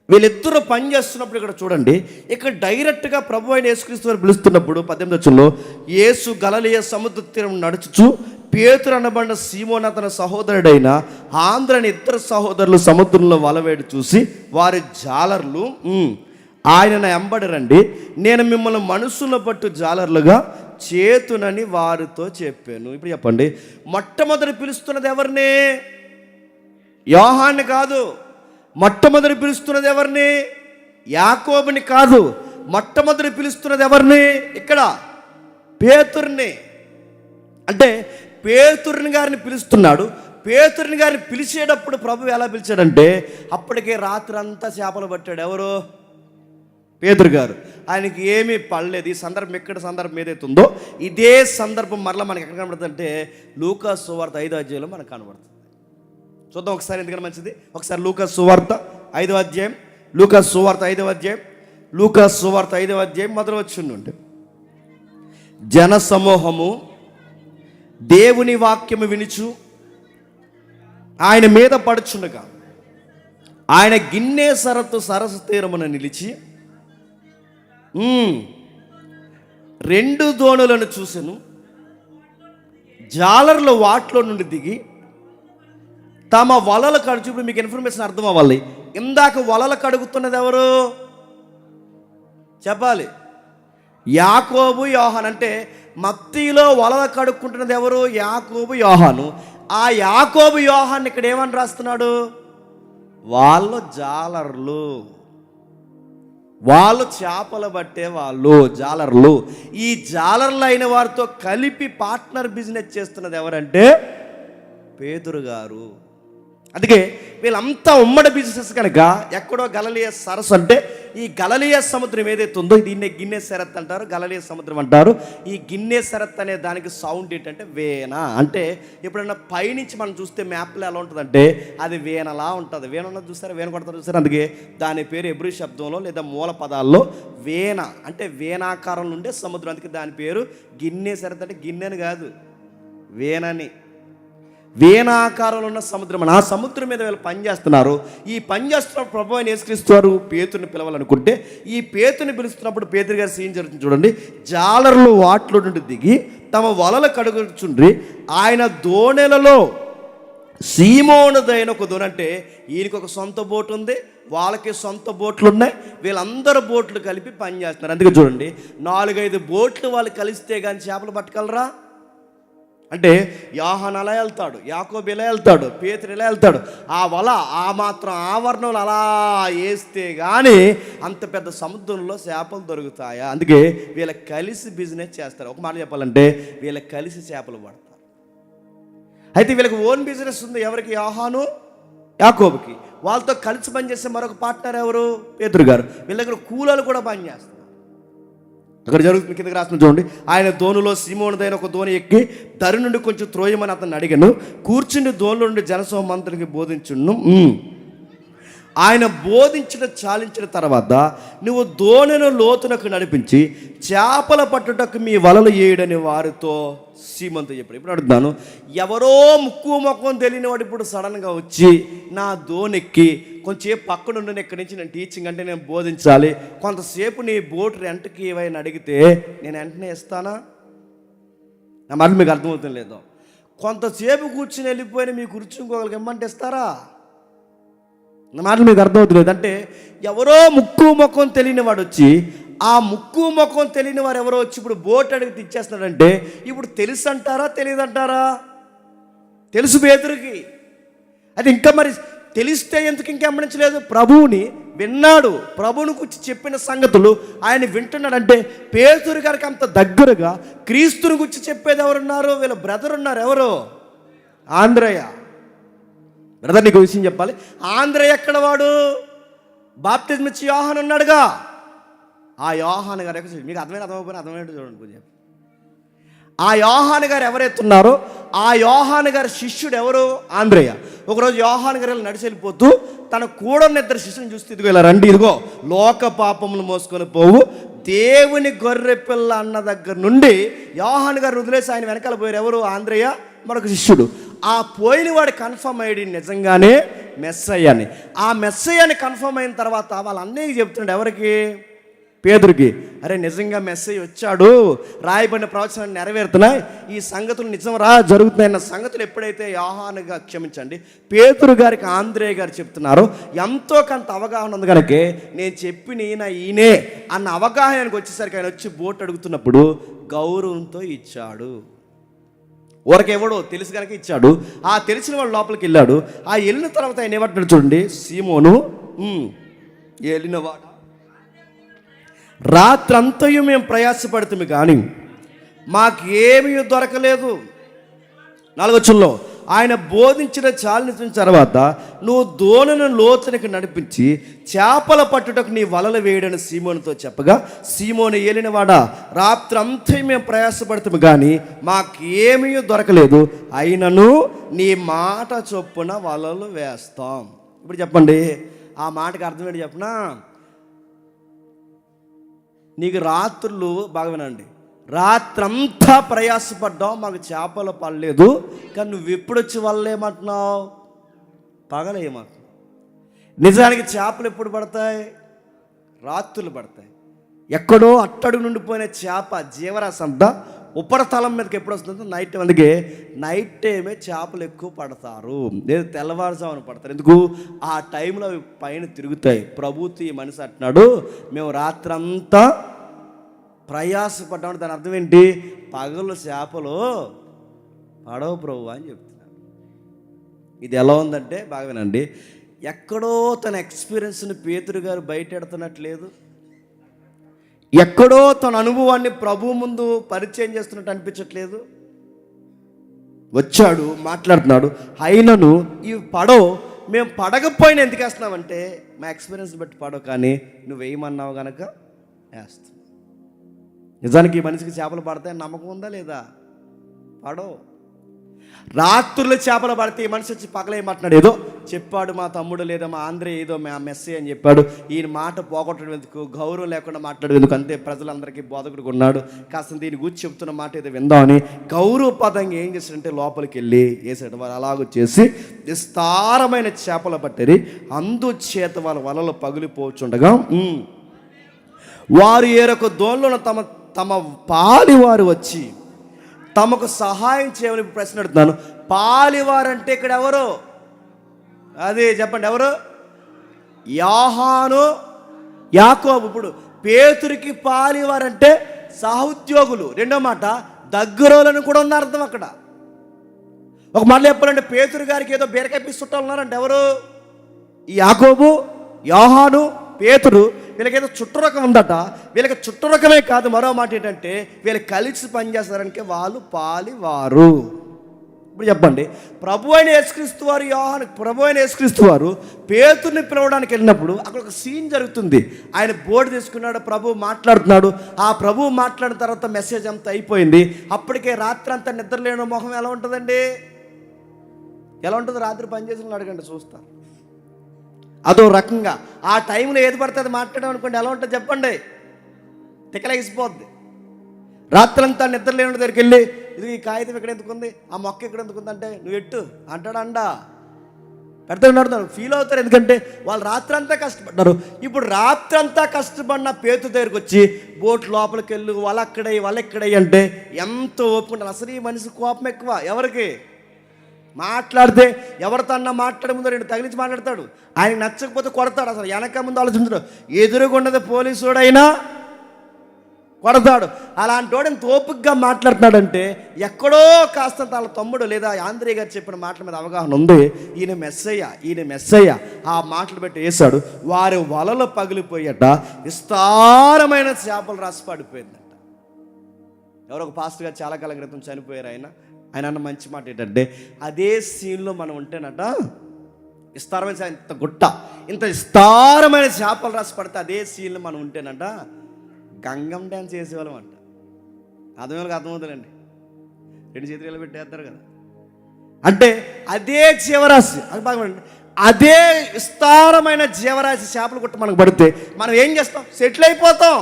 వీళ్ళిద్దరూ పని చేస్తున్నప్పుడు ఇక్కడ చూడండి, ఇక్కడ డైరెక్ట్గా ప్రభు అయిన యేసుక్రీస్తు వారు పిలుస్తున్నప్పుడు 18వ వచనంలో యేసు గలిలయ సముద్ర తీరం నడుచుచు పేతురు అనబడిన సీమోను అతని సహోదరుడైన ఆంధ్రని 2 సహోదరులు సముద్రంలో వలవేడి చూసి వారి జాలర్లు ఆయనను ఎంబడి రండి, నేను మిమ్మల్ని మనుషుల పట్టు జాలర్లుగా చేతునని వారితో చెప్పాను. ఇప్పుడు చెప్పండి, మొట్టమొదటి పిలుస్తున్నది ఎవరిని? యోహాన్ని కాదు. మొట్టమొదటి పిలుస్తున్నది ఎవరిని? యాకోబుని కాదు. మొట్టమొదటి పిలుస్తున్నది ఎవరిని? ఇక్కడ పేతురుని. అంటే పేతురుని గారిని పిలుస్తున్నాడు. పేతురుని గారిని పిలిచేటప్పుడు ప్రభు ఎలా పిలిచాడంటే అప్పటికే రాత్రి అంతా చేపలు పట్టాడు. ఎవరు? పేతురు గారు. ఆయనకి ఏమీ పడలేదు. ఈ సందర్భం ఎక్కడ సందర్భం ఏదైతే ఉందో ఇదే సందర్భం మరలా మనకి ఎక్కడ కనబడుతుంది అంటే లూకా సువార్త 5వ అధ్యాయంలో మనకు కనబడుతుంది. చూద్దాం ఒకసారి, ఎందుకంటే మంచిది. ఒకసారి లూకా సువార్త 5వ అధ్యాయం, లూకా సువార్త 5వ అధ్యాయం, లూకా సువార్త 5వ అధ్యాయం మొదలు వచ్చి జన సమూహము దేవుని వాక్యము వినుచు ఆయన మీద పడుచుండగా ఆయన గిన్నె సరస్సు తీరమున నిలిచి 2 దోణులను చూసెను, జాలర్లు వాటిలో నుండి దిగి తమ వలలు కడుచు. ఇప్పుడు మీకు ఇన్ఫర్మేషన్ అర్థం అవ్వాలి. ఇందాక వలలు కడుగుతున్నది ఎవరు చెప్పాలి? యాకోబు యోహాను. అంటే మత్తీలో వలలు కడుక్కుంటున్నది ఎవరు? యాకోబు యోహాను. ఆ యాకోబు యోహాను ఇక్కడ ఏమని రాస్తున్నాడు? వాళ్ళు జాలర్లు, వాళ్ళు చేపలు పట్టే వాళ్ళు జాలర్లు. ఈ జాలర్లు అయిన వారితో కలిపి పార్ట్నర్ బిజినెస్ చేస్తున్నది ఎవరంటే పేతురు గారు. అందుకే వీళ్ళంతా ఉమ్మడి బిజినెస్ కనుక ఎక్కడో గలిలయ సరస్సు, అంటే ఈ గలిలయ సముద్రం ఏదైతే ఉందో దీన్నే గిన్నె సరత్ అంటారు, గలిలయ సముద్రం అంటారు. ఈ గిన్నె సరత్ అనే దానికి సౌండ్ ఏంటంటే వేన. అంటే ఎప్పుడన్నా పైనుంచి మనం చూస్తే మ్యాప్లో ఎలా ఉంటుందంటే అది వేనలా ఉంటుంది. వేన ఉన్నది చూస్తారా? వేన కొడతారు చూసారు? అందుకే దాని పేరు ఎబ్రీ శబ్దంలో లేదా మూల పదాల్లో వేన, అంటే వేనాకారంలో ఉండే సముద్రం. అందుకే దాని పేరు గిన్నె సరత్. అంటే గిన్నెని కాదు, వేనని, వేనాకారంలో ఉన్న సముద్రం అని. ఆ సముద్రం మీద వీళ్ళు పనిచేస్తున్నారు. ఈ పనిచేస్తున్న ప్రభు అని యేసుక్రీస్తు వారు పేతురుని పిలవాలనుకుంటే ఈ పేతుని పిలుస్తున్నప్పుడు పేతురు గారి సీన్ జరుగుతుంది చూడండి. జాలర్లు వాటిలో నుండి దిగి తమ వలలు కడుగుచుండ్రి. ఆయన దోణెలలో సీమోనుదైన ఒక దోణి, అంటే ఈయనకి ఒక సొంత బోటు ఉంది, వాళ్ళకి సొంత బోట్లు ఉన్నాయి. వీళ్ళందరూ బోట్లు కలిపి పనిచేస్తున్నారు. అందుకే చూడండి, 4-5 బోట్లు వాళ్ళు కలిస్తే కానీ చేపలు పట్టగలరా? అంటే యోహాను అలా వెళ్తాడు, యాకోబు ఇలా వెళ్తాడు, పేతురు ఇలా వెళ్తాడు. ఆ వల ఆ మాత్రం ఆవరణలు అలా వేస్తే కానీ అంత పెద్ద సముద్రంలో చేపలు దొరుకుతాయా? అందుకే వీళ్ళకి కలిసి బిజినెస్ చేస్తారు. ఒక మాట చెప్పాలంటే వీళ్ళకి కలిసి చేపలు పడతారు. అయితే వీళ్ళకి ఓన్ బిజినెస్ ఉంది. ఎవరికి? యోహాను యాకోబుకి. వాళ్ళతో కలిసి పనిచేసే మరొక పార్ట్నర్ ఎవరు? పేతురు గారు. వీళ్ళ దగ్గర కూలీలు కూడా పనిచేస్తారు. అక్కడ జరుగుతుంది, కిందకి రాసిన చూడండి. ఆయన దోణిలో సీమోనుదైన ఒక దోణి ఎక్కి దరి నుండి కొంచెం త్రోయమని అతను అడిగాను. కూర్చుని దోణిలో నుండి జనసమూహమంతటికి బోధించును. ఆయన బోధించిన చాలించిన తర్వాత నువ్వు దోణిను లోతునకు నడిపించి చేపల పట్టుటకు మీ వలలు వేయడని వారితో సీమంతో చెప్పాడు. ఇప్పుడు అడుగుతాను, ఎవరో ముక్కు మొక్కం తెలియని వాడు ఇప్పుడు సడన్గా వచ్చి నా దోణెక్కి కొంచెంసేపు పక్కన ఉండి ఇక్కడి నుంచి నేను టీచింగ్ అంటే నేను బోధించాలి, కొంతసేపు నీ బోట్ రెంట్కి ఏవైనా అడిగితే నేను వెంటనే ఇస్తానా? నా మాట మీకు అర్థమవుతుంది లేదో? కొంతసేపు కూర్చుని వెళ్ళిపోయిన మీ కూర్చుకోగలికి ఇమ్మంటే ఇస్తారా? నా మాట మీకు అర్థమవుతుంది. అంటే ఎవరో ముక్కు ముఖం తెలియని వాడు వచ్చి, ఆ ముక్కు ముఖం తెలియని వారు ఎవరో వచ్చి ఇప్పుడు బోట్ అడిగితే ఇచ్చేస్తున్నాడంటే ఇప్పుడు తెలుసు అంటారా తెలియదంటారా? తెలుసు పేతురుకి. అది ఇంకా మరి తెలిస్తే ఎందుకు ఇంకెమ్మడించలేదు? ప్రభువుని విన్నాడు, ప్రభువుని గురించి చెప్పిన సంగతులు ఆయన వింటున్నాడంటే పేతురు గారికి అంత దగ్గరగా క్రీస్తుని గురించి చెప్పేది ఎవరున్నారు? వీళ్ళ బ్రదర్ ఉన్నారు. ఎవరు? ఆంద్రయ్య బ్రదర్. నీకు విషయం చెప్పాలి. ఆంద్రయ్య ఎక్కడ వాడు? బాప్తిజం ఇచ్చి యోహాను ఉన్నాడుగా, ఆ యోహాను గారు మీకు అర్థమైపోయినా అర్థమైనట్టు చూడండి కొంచెం. ఆ యోహాను గారు ఎవరైతే ఉన్నారో ఆ యోహాను గారి శిష్యుడు ఎవరు? ఆంద్రయ్య. ఒకరోజు యోహాను గారు నడిచి వెళ్ళిపోతూ తన కూడా 2 శిష్యుని చూస్తే, ఇదిగో ఇలా రండి, ఇదిగో లోక పాపములు మోసుకొని పోవు దేవుని గొర్రె పిల్ల అన్న దగ్గర నుండి యోహాను గారు వదిలేసి ఆయన వెనకాల పోయారు. ఎవరు? ఆంద్రయ్య మరొక శిష్యుడు. ఆ పోయిన వాడు కన్ఫర్మ్ అయ్యాడు నిజంగానే మెస్సయ్య అని. ఆ మెస్సయ్య అని కన్ఫర్మ్ అయిన తర్వాత వాళ్ళ అన్నయ్యకి చెప్తున్నాడు. ఎవరికి? పేతురుకి. అరే నిజంగా మెస్సయ్య వచ్చాడు, రాయబడిన ప్రవచనాలు నెరవేరుతున్నాయి, ఈ సంగతులు నిజం జరుగుతున్నాయన్న సంగతులు ఎప్పుడైతే యోహానుగా క్షమించండి పేతురు గారికి ఆంద్రయ్య గారు చెప్తున్నారో ఎంతో కొంత అవగాహన ఉంది కనుక నేను చెప్పిన ఈయనే అన్న అవగాహనకు వచ్చేసరికి ఆయన వచ్చి బోట్ అడుగుతున్నప్పుడు గౌరవంతో ఇచ్చాడు. ఊరకెవడో తెలుసు కనుక ఇచ్చాడు. ఆ తెలిసిన వాడు లోపలికి వెళ్ళాడు. ఆ వెళ్ళిన తర్వాత ఆయన ఏమంటాడు చూడండి, సీమోను వెళ్ళినవాడు, రాత్రంతయు మేము ప్రయాసపడుతుంది కానీ మాకేమీ దొరకలేదు. 4వ వచనంలో ఆయన బోధించిన చాలించిన తర్వాత నువ్వు దోణిని లోతునికి నడిపించి చేపల పట్టుటకు నీ వలలు వేయడని సీమోనుతో చెప్పగా, సీమోను ఏలినవాడా, రాత్రంతా మేము ప్రయాసపడుతాము కానీ మాకేమీ దొరకలేదు, అయినను నీ మాట చొప్పున వలలు వేస్తాం. ఇప్పుడు చెప్పండి, ఆ మాటకి అర్థం ఏంటి చెప్పనా? నీకు రాత్రులు బాగా వినండి, రాత్రంతా ప్రయాసపడ్డావు, మాకు చేపలు పడలేదు, కానీ నువ్వు ఎప్పుడు వచ్చి వల్లేమంటున్నావు? పగలేమంటున్నావు. నిజానికి చేపలు ఎప్పుడు పడతాయి? రాత్రులు పడతాయి. ఎక్కడో అట్టడుగు నుండిపోయిన చేప జీవరాశి అంతా ఉపరితలం మీదకి ఎప్పుడు వస్తుందో నైట్ టైం. అందుకే నైట్ టైమే చేపలు ఎక్కువ పడతారు, లేదు తెల్లవారుజామున పడతారు. ఎందుకు? ఆ టైంలో అవి పైన తిరుగుతాయి. ప్రభుత్వ ఈ మనిషి అంటున్నాడు, మేము రాత్రంతా ప్రయాసపడ్డాము. దాని అర్థం ఏంటి? పగలు చేపలు పడవ ప్రభు అని చెప్తున్నాడు. ఇది ఎలా ఉందంటే బాగా వినండి, ఎక్కడో తన ఎక్స్పీరియన్స్ని పేతురు గారు బయటెడుతున్నట్లేదు, ఎక్కడో తన అనుభవాన్ని ప్రభు ముందు పరిచయం చేస్తున్నట్టు అనిపించట్లేదు. వచ్చాడు, మాట్లాడుతున్నాడు. అయినను ఈ పడవ మేము పడకపోయినా ఎందుకు వేస్తున్నామంటే మా ఎక్స్పీరియన్స్ బట్టి పడవ, కానీ నువ్వు వేయమన్నావు కనుక వేస్తావు. నిజానికి ఈ మనిషికి చేపలు పడతాయని నమ్మకం ఉందా లేదా? పడవ. రాత్రులు చేపలు పడితే ఈ మనిషి వచ్చి పగలేయమంటున్నాడు. ఏదో చెప్పాడు మా తమ్ముడు లేదా మా ఆంధ్రే ఏదో మా మెస్సే అని చెప్పాడు, ఈయన మాట పోగొట్టడం ఎందుకు, గౌరవం లేకుండా మాట్లాడడం ఎందుకు, అంతే ప్రజలందరికీ బోధకుడు ఉన్నాడు, కాస్త దీని గురించి చెప్తున్న మాట ఏదో విందామని గౌరవపదంగా ఏం చేశాడంటే లోపలికి వెళ్ళి వేసాడు. వారు అలాగొచ్చేసి విస్తారమైన చేపలు పట్టారు. అందుచేత వాళ్ళ వలలు పగిలిపోచుండగా వారు ఏరొక దోణిలో తమ పాలివారు వచ్చి తమకు సహాయం చేయమని ప్రశ్న అడుగుతున్నాను. పాలివారంటే ఇక్కడ ఎవరు? అది చెప్పండి, ఎవరు? యోహాను, యాకోబు. ఇప్పుడు పేతురికి పాలివారంటే సహోద్యోగులు. రెండో మాట దగ్గరోళ్ళని కూడా ఉన్న అర్థం అక్కడ. ఒక మాట చెప్పాలంటే పేతురు గారికి ఏదో బీరకాయ పీసు చుట్టాలు ఉన్నారంటే ఎవరు? ఈ యాకోబు, యోహాను, పేతురు. వీళ్ళకేదో చుట్టరకం ఉందట. వీళ్ళకి చుట్టరకమే కాదు, మరో మాట ఏంటంటే వీళ్ళు కలిసి పనిచేస్తారనికే వాళ్ళు పాలివారు. ఇప్పుడు చెప్పండి, ప్రభు అయిన యేసుక్రీస్తు వారు ప్రభు అయిన యేసుక్రీస్తు వారు పేతుర్ని పిలవడానికి వెళ్ళినప్పుడు అక్కడ ఒక సీన్ జరుగుతుంది. ఆయన బోర్డు తీసుకున్నాడు, ప్రభు మాట్లాడుతున్నాడు. ఆ ప్రభు మాట్లాడిన తర్వాత మెసేజ్ అంతా అయిపోయింది. అప్పటికే రాత్రి అంతా నిద్రలేని మొహం ఎలా ఉంటుందండి? ఎలా ఉంటుంది? రాత్రి పనిచేసిన అడగండి, చూస్తారు. అదో రకంగా ఆ టైంలో ఏది పడుతుంది మాట్లాడడం అనుకోండి, ఎలా ఉంటుంది చెప్పండి? తిక్కలేసిపోద్ది. రాత్రంతా నిద్ర లేని దగ్గరికి వెళ్ళి ఇది ఈ కాగితం ఇక్కడ ఎందుకుంది, ఆ మొక్క ఇక్కడ ఎందుకుంది అంటే నువ్వు ఎట్టు అంటాడండా పెడతాడు. ఫీల్ అవుతారు, ఎందుకంటే వాళ్ళు రాత్రంతా కష్టపడ్డారు. ఇప్పుడు రాత్రంతా కష్టపడిన పేతు దగ్గరికి వచ్చి బోట్ లోపలికి వెళ్ళు, వాళ్ళ ఎక్కడై అంటే ఎంత ఓపుకుంటారు. అసలు ఈ మనిషి కోపం ఎక్కువ. ఎవరికి? మాట్లాడితే ఎవరితో అన్నా మాట్లాడే ముందు రెండు తగిలించి మాట్లాడతాడు. ఆయన నచ్చకపోతే కొడతాడు. అసలు వెనక ముందు ఆలోచించడు. ఎదురుగుండదు పోలీసుడైనా కొడతాడు. అలాంటి వాడు ఇంత ఓపికగా మాట్లాడుతున్నాడంటే ఎక్కడో కాస్త వాళ్ళ తమ్ముడు లేదా ఆంధ్రే గారు చెప్పిన మాటల మీద అవగాహన ఉంది. ఈయన మెస్సయ్య ఆ మాటలు పెట్టి వేశాడు. వారి వలలు పగిలిపోయట, విస్తారమైన చేపలు రాసి పడిపోయిందట. ఎవరో ఒక పాస్టర్ గారు చాలా కాలం క్రితం చనిపోయారు. ఆయన అన్న మంచి మాట ఏంటంటే, అదే సీన్లో మనం ఉంటేనట విస్తారమైన ఇంత విస్తారమైన చేపలు రాసి పడితే అదే సీన్లో మనం ఉంటేనట గంగం డ్యాన్స్ చేసేవాళ్ళం అంట. అర్థమవుతుందండి, రెండు చేతులు పెట్టేస్తారు కదా. అంటే అదే జీవరాశి, అది బాగా అదే విస్తారమైన జీవరాశి చేపలు కొట్టి మనకు పడితే మనం ఏం చేస్తాం? సెటిల్ అయిపోతాం.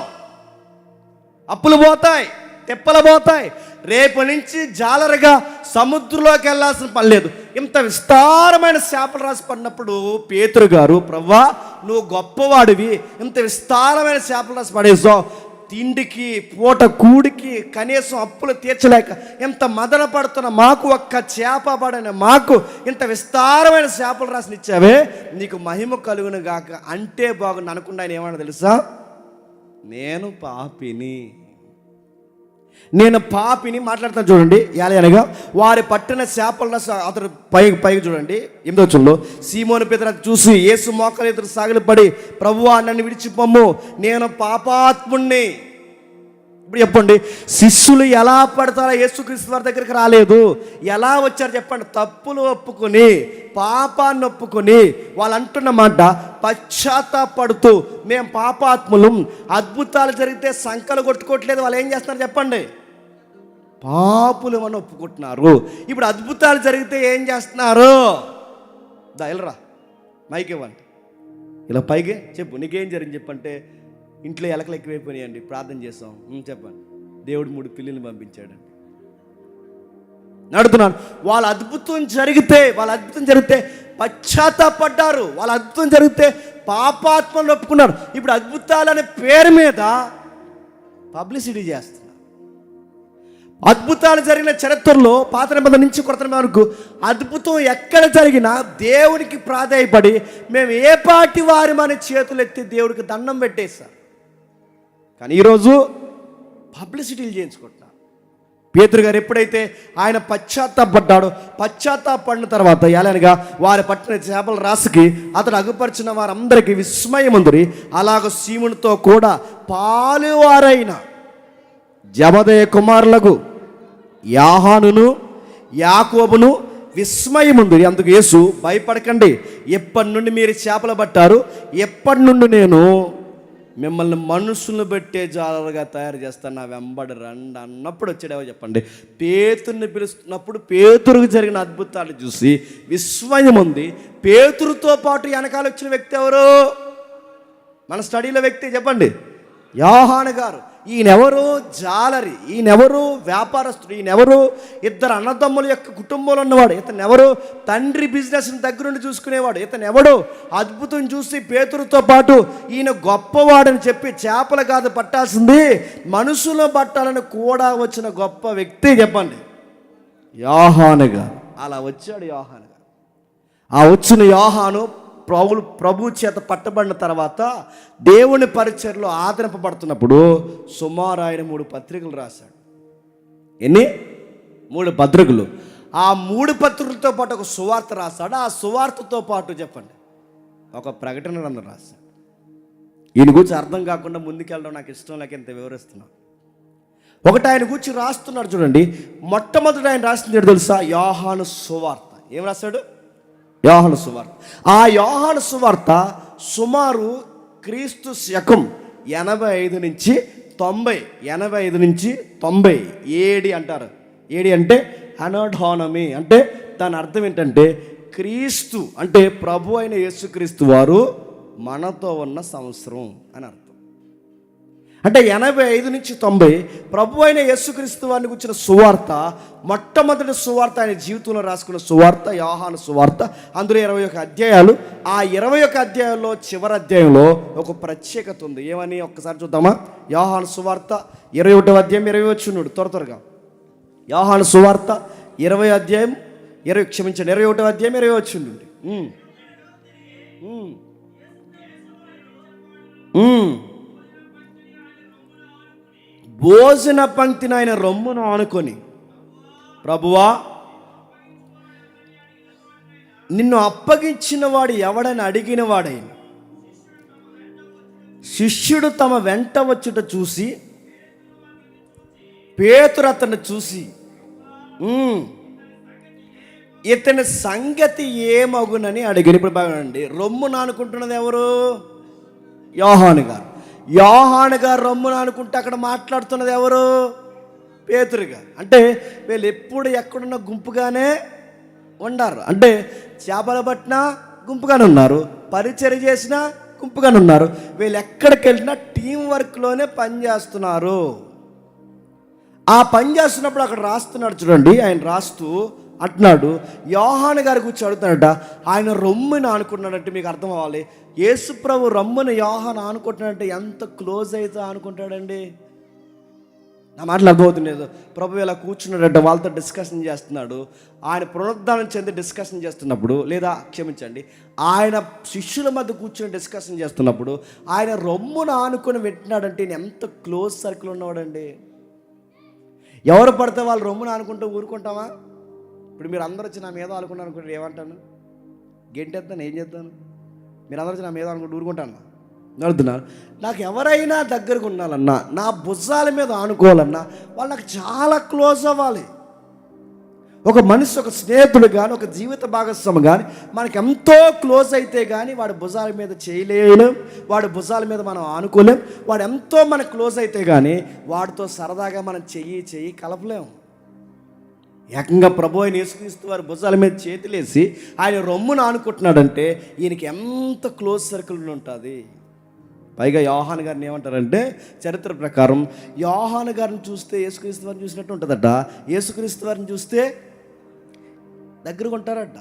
అప్పులు పోతాయి, తెప్పలు పోతాయి. రేపు నుంచి జాలరగా సముద్రంలోకి వెళ్ళాల్సిన పని లేదు. ఇంత విస్తారమైన చేపలు రాసి పడినప్పుడు పేతురు గారు, ప్రవ్వా నువ్వు గొప్పవాడివి, ఇంత విస్తారమైన చేపలు రాసి పడేసావు, తిండికి పూట కూడికి కనీసం అప్పులు తీర్చలేక ఎంత మదన పడుతున్న మాకు ఒక్క చేప పడని మాకు ఇంత విస్తారమైన చేపలు రాసి ఇచ్చావే, నీకు మహిమ కలుగును గాక అంటే బాగుంది అనుకుండా ఆయన ఏమన్నా తెలుసా? నేను పాపిని మాట్లాడతాను చూడండి. అనగా వారి పట్టిన చేపల అతడు పైకి చూడండి 8వ వచనంలో సీమోను పేతురు చూసి యేసు మోకాళ్ళ ఎదురు సాగిలపడి, ప్రభువా నన్ను విడిచిపోమ్ము, నేను పాపాత్ముణ్ణి. ఇప్పుడు చెప్పండి, శిష్యులు ఎలా పడతారో యేసుక్రీస్తు వారి దగ్గరికి రాలేదు. ఎలా వచ్చారు చెప్పండి? తప్పులు ఒప్పుకొని, పాపాన్ని ఒప్పుకొని, వాళ్ళు అంటున్న మాట పశ్చాత్తాపడుతూ మేము పాపాత్ములం. అద్భుతాలు జరిగితే సంకలు కొట్టుకోవట్లేదు. వాళ్ళు ఏం చేస్తున్నారు చెప్పండి? పాపులు అని ఒప్పుకుంటున్నారు. ఇప్పుడు అద్భుతాలు జరిగితే ఏం చేస్తున్నారు? వెళ్ళరా మైక్ ఇవ్వండి, ఇలా పైకి చెప్పు, నీకేం జరిగింది చెప్పంటే, ఇంట్లో ఎలకలు ఎక్కువైపోయినాయండి, ప్రార్థన చేస్తాం. చెప్పండి, దేవుడు 3 పిల్లిని పంపించాడండి. నడుతున్నాను. వాళ్ళ అద్భుతం జరిగితే పశ్చాత్తాపడ్డారు. వాళ్ళ అద్భుతం జరిగితే పాపాత్మలు ఒప్పుకున్నారు. ఇప్పుడు అద్భుతాలనే పేరు మీద పబ్లిసిటీ చేస్తున్నారు. అద్భుతాలు జరిగిన చరిత్రలో పాత నిబంధన నుంచి కొత్త నిబంధన వరకు అద్భుతం ఎక్కడ జరిగినా దేవునికి ప్రాధాయపడి మేము ఏ పాటి వారి మన చేతులు ఎత్తి దేవుడికి దండం పెట్టేశారు. కానీ ఈరోజు పబ్లిసిటీలు చేయించుకుంటున్నారు. పేతురు గారు ఎప్పుడైతే ఆయన పశ్చాత్తాపడిన తర్వాత ఎలానగా వారి పట్టిన చేపల రాశికి అతడు అగుపరిచిన వారందరికీ విస్మయముందురి. అలాగ సీమునితో కూడా పాలువారైన జబదయ కుమారులకు యోహానును యాకోబును విస్మయముందురి. అందుకు యేసు, భయపడకండి, ఎప్పటి నుండి మీరు చేపలు పట్టారు, ఎప్పటి నుండి నేను మిమ్మల్ని మనుషులను పెట్టే జాలరుగా తయారు చేస్తాను, నా వెంబడి రండి అన్నప్పుడు వచ్చాడేవో చెప్పండి. పేతురుని పిలుస్తున్నప్పుడు పేతురుకు జరిగిన అద్భుతాలు చూసి విస్మయం ఉంది. పేతురుతో పాటు వెనకాల వచ్చిన వ్యక్తి ఎవరు? మన స్టడీలో వ్యక్తి చెప్పండి, యోహాను గారు. ఈయనెవరు? జాలరి. ఈయనెవరు? వ్యాపారస్తుడు. ఈయనెవరు? ఇద్దరు అన్నదమ్ముల యొక్క కుటుంబంలో ఉన్నవాడు. ఇతనెవరు? తండ్రి బిజినెస్ని దగ్గరుండి చూసుకునేవాడు. ఇతనెవడు? అద్భుతం చూసి పేతురుతో పాటు ఈయన గొప్పవాడని చెప్పి చేపలు కాదు పట్టాల్సింది, మనుషులు పట్టాలని కూడా వచ్చిన గొప్ప వ్యక్తి చెప్పండి, యోహాను గారు. అలా వచ్చాడు యోహాను గారు. ఆ వచ్చిన యోహాను ప్రభు చేత పట్టబడిన తర్వాత దేవుని పరిచర్లో ఆదరింపబడుతున్నప్పుడు సుమారు ఆయన 3 పత్రికలు రాశాడు. ఎన్ని? 3 పత్రికలు. ఆ 3 పత్రికలతో పాటు ఒక సువార్త రాశాడు. ఆ సువార్తతో పాటు చెప్పండి ఒక ప్రకటన గ్రంథం రాశాడు. ఈయన గురించి అర్థం కాకుండా ముందుకెళ్ళడం నాకు ఇష్టం లేక ఇంత వివరిస్తున్నాను. ఒకటి ఆయన గురించి రాస్తున్నాడు చూడండి. మొట్టమొదటి ఆయన రాసింది ఏంటో తెలుసా? యోహాను సువార్త. ఏం రాశాడు? యోహాను సువార్త. ఆ యోహాను సువార్త సుమారు క్రీస్తు శకం 85 నుంచి 90 ఏడి అంటారు. ఏడి అంటే అనోఢానమీ, అంటే దాని అర్థం ఏంటంటే క్రీస్తు అంటే ప్రభు అయిన యేసుక్రీస్తు వారు మనతో ఉన్న సంవత్సరం అని అర్థం. అంటే 85 నుంచి 90 ప్రభు అయిన యేసుక్రీస్తు వారిని గురించిన సువార్త, మొట్టమొదటి సువార్త ఆయన జీవితంలో రాసుకున్న సువార్త యోహాను సువార్త. అందులో 21 అధ్యాయాలు. ఆ 21 అధ్యాయాల్లో చివరి అధ్యాయంలో ఒక ప్రత్యేకత ఉంది. ఏమని ఒక్కసారి చూద్దామా? యోహాను సువార్త 21వ అధ్యాయం 20 వచ్చున్నాడు త్వరగా. యోహాను సువార్త 21వ అధ్యాయం 20 వచ్చిండు. భోజన పంక్తిని ఆయన రొమ్మును ఆనుకొని, ప్రభువా నిన్ను అప్పగించిన వాడు ఎవడని అడిగిన వాడైన శిష్యుడు తమ వెంట వచ్చుట చూసి పేతురు అతన్ని చూసి ఇతని సంగతి ఏమగునని అడిగిన. ఇప్పుడు బాగుండండి, రొమ్మును ఆనుకుంటున్నది ఎవరు? యోహాను గారు. యోహాను గారు రొమ్మును అనుకుంటే అక్కడ మాట్లాడుతున్నది ఎవరు? పేతురు గారు. అంటే వీళ్ళు ఎప్పుడు ఎక్కడున్న గుంపుగానే ఉండారు. అంటే చేపలు పట్టినా గుంపుగానే ఉన్నారు, పరిచర్య చేసినా గుంపుగానే ఉన్నారు. వీళ్ళు ఎక్కడికి వెళ్ళినా టీం వర్క్లోనే పనిచేస్తున్నారు. ఆ పని చేస్తున్నప్పుడు అక్కడ రాస్తున్నాడు చూడండి. ఆయన రాస్తూ అంటున్నాడు, యోహాను గారి గురించి అడుగుతాడట. ఆయన రొమ్ముని ఆనుకుంటున్నాడంటే మీకు అర్థం అవ్వాలి, యేసు ప్రభు రొమ్ముని యోహాను ఆనుకుంటున్నాడంటే ఎంత క్లోజ్ అయితే ఆనుకుంటాడండి. నా మాటలు అర్థమవుతుంది లేదు. ప్రభు ఇలా కూర్చున్నాడట, వాళ్ళతో డిస్కషన్ చేస్తున్నాడు. ఆయన పునరుద్ధానం చెంది డిస్కషన్ చేస్తున్నప్పుడు, లేదా క్షమించండి, ఆయన శిష్యుల మధ్య కూర్చొని డిస్కషన్ చేస్తున్నప్పుడు ఆయన రొమ్మును ఆనుకొని పెట్టినాడంటే ఎంత క్లోజ్ సర్కిల్ ఉన్నవాడండి. ఎవరు పడితే వాళ్ళు రొమ్మును ఆనుకుంటూ ఊరుకుంటామా? ఇప్పుడు మీరు అందరూ వచ్చి నా మీద ఆనుకుంటాను అనుకుంటారు, ఏమంటాను? గెంటేస్తాను, ఏం చేస్తాను? మీరు అందరూ వచ్చి నా మీద అనుకుంటూ ఊరుకుంటాను అడుగుతున్నారు. నాకు ఎవరైనా దగ్గరకు ఉండాలన్నా, నా భుజాల మీద ఆనుకోవాలన్నా వాళ్ళు నాకు చాలా క్లోజ్ అవ్వాలి. ఒక మనిషి, ఒక స్నేహితుడు కానీ, ఒక జీవిత భాగస్వామి కానీ మనకి ఎంతో క్లోజ్ అయితే కానీ వాడి భుజాల మీద చేయలేం, వాడి భుజాల మీద మనం ఆనుకోలేం. వాడు ఎంతో మనకు క్లోజ్ అయితే కానీ వాడితో సరదాగా మనం చెయ్యి కలపలేము. ఏకంగా ప్రభు అయిన యేసుక్రీస్తు వారి భుజాల మీద చేతులేసి ఆయన రొమ్మును ఆనుకుంటున్నాడంటే ఈయనకి ఎంత క్లోజ్ సర్కిల్ ఉంటుంది. పైగా యోహాను గారిని ఏమంటారంటే, చరిత్ర ప్రకారం యోహాను గారిని చూస్తే యేసుక్రీస్తు వారిని చూసినట్టు ఉంటుందట, యేసుక్రీస్తు వారిని చూస్తే దగ్గరకు ఉంటారట.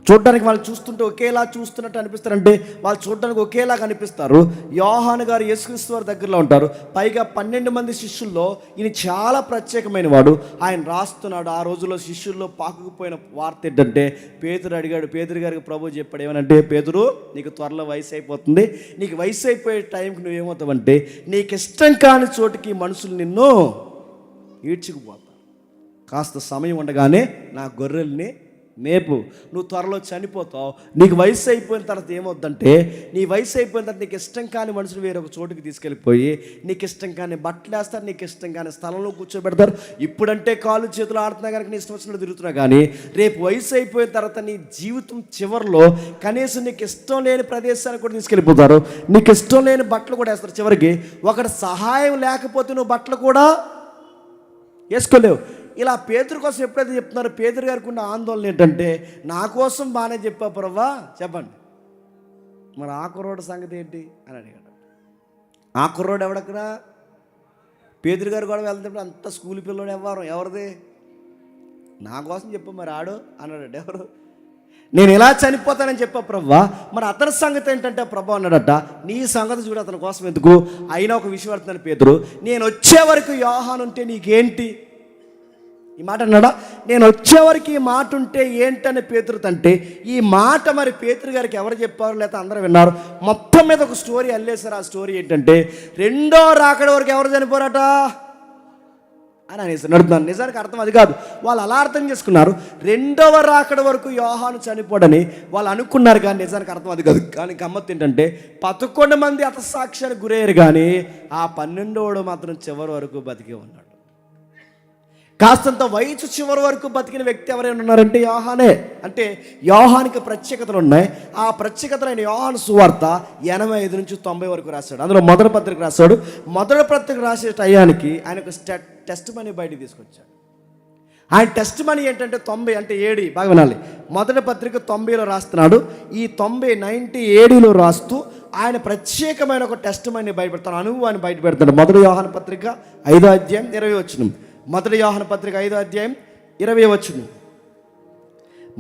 చూడడానికి వాళ్ళు చూస్తుంటే ఒకేలా చూస్తున్నట్టు అనిపిస్తారంటే వాళ్ళు చూడడానికి ఒకేలా కనిపిస్తారు. యోహాను గారు యేసుక్రీస్తు వారి దగ్గరలో ఉంటారు. పైగా 12 మంది శిష్యుల్లో ఈయన చాలా ప్రత్యేకమైన వాడు. ఆయన రాస్తున్నాడు. ఆ రోజుల్లో శిష్యుల్లో పాకుకుపోయిన వార్త ఏంటంటే, పేతురు అడిగాడు. పేతురు గారికి ప్రభు చెప్పాడు ఏమనంటే, పేతురు నీకు త్వరలో వయసు అయిపోతుంది, నీకు వయసు అయిపోయే టైంకి నువ్వేమవుతావంటే నీకు ఇష్టం కాని చోటికి మనుషులు నిన్ను ఈడ్చుకుపోతారు. కాస్త సమయం ఉండగానే నా గొర్రెల్ని మేపు, నువ్వు త్వరలో చనిపోతావు. నీకు వయసు అయిపోయిన తర్వాత ఏమవుద్దంటే, నీ వయసు అయిపోయిన తర్వాత నీకు ఇష్టం కాని మనుషులు వేరొక చోటుకి తీసుకెళ్ళిపోయి నీకు ఇష్టం కాని బట్టలు వేస్తారు, నీకు ఇష్టం కాని స్థలంలో కూర్చోబెడతారు. ఇప్పుడంటే కాళ్ళు చేతులు ఆడుతున్నా కనుక నీ ఇష్టం వచ్చినట్టు తిరుగుతున్నా, కానీ రేపు వయసు అయిపోయిన తర్వాత నీ జీవితం చివరిలో కనీసం నీకు ఇష్టం లేని ప్రదేశానికి కూడా తీసుకెళ్ళిపోతారు. నీకు ఇష్టం లేని బట్టలు కూడా వేస్తారు. చివరికి ఒకటి సహాయం లేకపోతే నువ్వు బట్టలు కూడా వేసుకోలేవు. ఇలా పేతురు కోసం ఎప్పుడైతే చెప్తున్నారో పేతురు గారికి ఉన్న ఆందోళన ఏంటంటే, నా కోసం బాగానే చెప్పా ప్రభువా, చెప్పండి మరి ఆ కుర్రోడు సంగతి ఏంటి అని అడిగాడు. ఆ కుర్రోడు ఎవడక్కడ? పేతురు గారు కూడా వెళ్తే అంత స్కూల్ పిల్లోడు ఎవరిది? నా కోసం చెప్పు మరి ఆడు అన్నాడట. ఎవరు? నేను ఎలా చనిపోతానని చెప్పా ప్రభువా, మరి అతని సంగతి ఏంటంటే ప్రభు అన్నాడట, నీ సంగతి చూడు, అతని కోసం ఎందుకు, అయినా ఒక విషయం పడుతున్నాను పేతురు, నేను వచ్చే వరకు యోహాను ఉంటే నీకేంటి? ఈ మాట అన్నాడా? నేను వచ్చేవరకు ఈ మాట ఉంటే ఏంటని పేతురు అంటే, ఈ మాట మరి పేతురు గారికి ఎవరు చెప్పారు లేకపోతే అందరూ విన్నారు? మొత్తం మీద ఒక స్టోరీ అల్లేశారు. ఆ స్టోరీ ఏంటంటే, రెండో రాకడ వరకు ఎవరు చనిపోరట అని అనేసి నడుతున్నాను. నిజానికి అర్థం అది కాదు, వాళ్ళు అలా అర్థం చేసుకున్నారు. రెండవ రాకడ వరకు యోహాను చనిపోడని వాళ్ళు అనుకున్నారు, కానీ నిజానికి అర్థం అది కాదు. కానీ గమ్మత్తు ఏంటంటే 11 మంది హతసాక్ష్యానికి గురయ్యారు, కానీ ఆ 12వ మాత్రం చివరి వరకు బతికే ఉన్నాడు. కాస్తంత వయసు చివరి వరకు బతికిన వ్యక్తి ఎవరైనా ఉన్నారంటే యోహానే. అంటే యోహానికి ప్రత్యేకతలు ఉన్నాయి. ఆ ప్రత్యేకతలు ఆయన యోహాను సువార్త 85 నుంచి 90 వరకు రాశాడు. అందులో మొదటి పత్రిక రాశాడు. మొదటి పత్రిక రాసే టయానికి ఆయన ఒక టెస్ట్ మనీ బయటికి తీసుకొచ్చాడు. ఆయన టెస్ట్ మనీ ఏంటంటే 90 అంటే 7, బాగా వినాలి. మొదటి పత్రిక 90లో రాస్తున్నాడు. ఈ 90 ADలో రాస్తూ ఆయన ప్రత్యేకమైన ఒక టెస్ట్ మనీ బయట పెడతాడు, అనుభవాన్ని బయట పెడతాడు. మొదటి యోహాను పత్రిక 5వ అధ్యాయం 20వ వచనం. మొదటి యోహాను పత్రిక 5వ అధ్యాయం 20వ వచనం.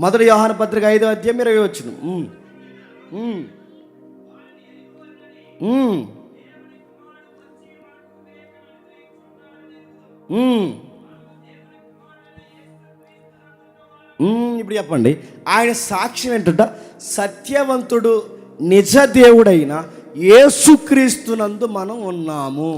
మొదటి యోహాను పత్రిక 5వ అధ్యాయం 20వ వచనం. ఇప్పుడు చెప్పండి, ఆయన సాక్ష్యం ఏంటంట, సత్యవంతుడు నిజ దేవుడైన యేసుక్రీస్తునందు మనం ఉన్నాము.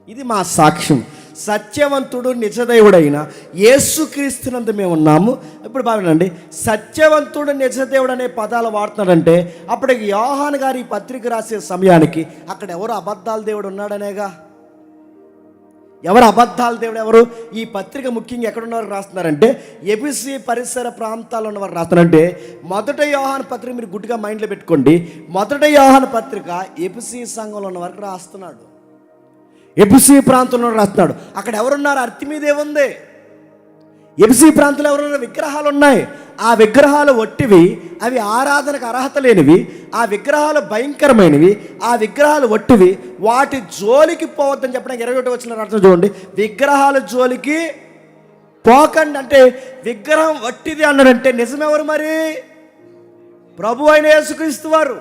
ఇది మా సాక్ష్యం. సత్యవంతుడు నిజదేవుడైన యేసుక్రీస్తునందు మేము ఉన్నాము. ఇప్పుడు బాగుండండి, సత్యవంతుడు నిజదేవుడు అనే పదాలు వాడుతున్నాడంటే అప్పటికి యోహాను గారు ఈ పత్రిక రాసే సమయానికి అక్కడ ఎవరు అబద్ధాల దేవుడు ఉన్నాడనేగా. ఎవరు అబద్ధాల దేవుడు? ఎవరు? ఈ పత్రిక ముఖ్యంగా ఎక్కడున్నవారు రాస్తున్నారంటే ఎఫెసీ పరిసర ప్రాంతాల్లో ఉన్నవారు రాస్తున్నారంటే, మొదటి యోహాను పత్రిక మీరు గుడ్డిగా మైండ్లో పెట్టుకోండి. మొదటి యోహాను పత్రిక ఎఫెసీ సంఘంలో ఉన్న వరకు రాస్తున్నాడు, ఎఫెసీ ప్రాంతంలో రాస్తున్నాడు. అక్కడ ఎవరున్నారు? అర్థం మీద ఏముంది? ఎఫెసీ ప్రాంతంలో ఎవరున్నారు? విగ్రహాలు ఉన్నాయి. ఆ విగ్రహాలు వట్టివి, అవి ఆరాధనకు అర్హత లేనివి, ఆ విగ్రహాలు భయంకరమైనవి, ఆ విగ్రహాలు వట్టివి, వాటి జోలికి పోవద్దని చెప్పడానికి 21 వచనం అర్థం చూడండి. విగ్రహాల జోలికి పోకండి అంటే విగ్రహం వట్టిది అన్నాడంటే నిజమెవరు మరి? ప్రభు అయిన యేసుక్రీస్తు వారు.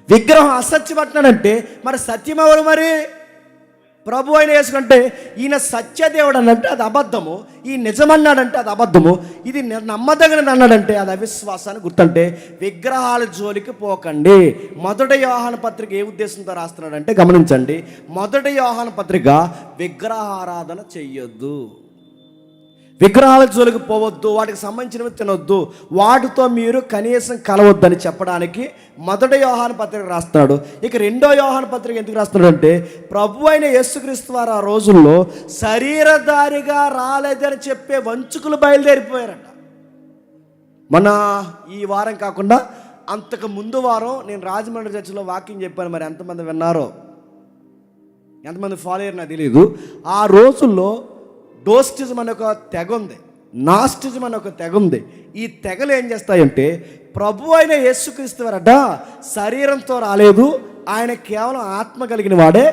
విగ్రహం అసత్యం అంటున్నాడంటే మరి సత్యం ఎవరు మరి? ప్రభు అయిన యేసు. అంటే ఈయన సత్యదేవుడు అనంటే అది అబద్ధము, ఈ నిజమన్నాడంటే అది అబద్ధము, ఇది నమ్మదగినది అన్నాడంటే అది అవిశ్వాసాన్ని గుర్తంటే విగ్రహాల జోలికి పోకండి. మొదటి యోహాను పత్రిక ఏ ఉద్దేశంతో రాస్తున్నాడంటే గమనించండి, మొదటి యోహాను పత్రిక విగ్రహారాధన చెయ్యొద్దు, విగ్రహాల జోలికి పోవద్దు, వాటికి సంబంధించినవి తినొద్దు, వాటితో మీరు కనీసం కలవద్దని చెప్పడానికి మొదటి యోహాను పత్రిక రాస్తున్నాడు. ఇక రెండో యోహాను పత్రిక ఎందుకు రాస్తున్నాడు అంటే, ప్రభు అయిన యేసుక్రీస్తు వారు ఆ రోజుల్లో శరీరధారిగా రాలేదని చెప్పే వంచుకులు బయలుదేరిపోయారట. మన ఈ వారం కాకుండా అంతకు ముందు వారం నేను రాజమండ్రి చర్చిలో వాక్యం చెప్పాను. మరి ఎంతమంది విన్నారో, ఎంతమంది ఫాలో అయ్యారో నాకు తెలియదు. ఆ రోజుల్లో డోస్టిజం అనే ఒక తెగ ఉంది, నాస్టిజం అనే ఒక తెగ ఉంది. ఈ తెగలు ఏం చేస్తాయంటే, ప్రభు అయిన యేసుక్రీస్తు వారట శరీరంతో రాలేదు, ఆయన కేవలం ఆత్మ కలిగిన వాడే,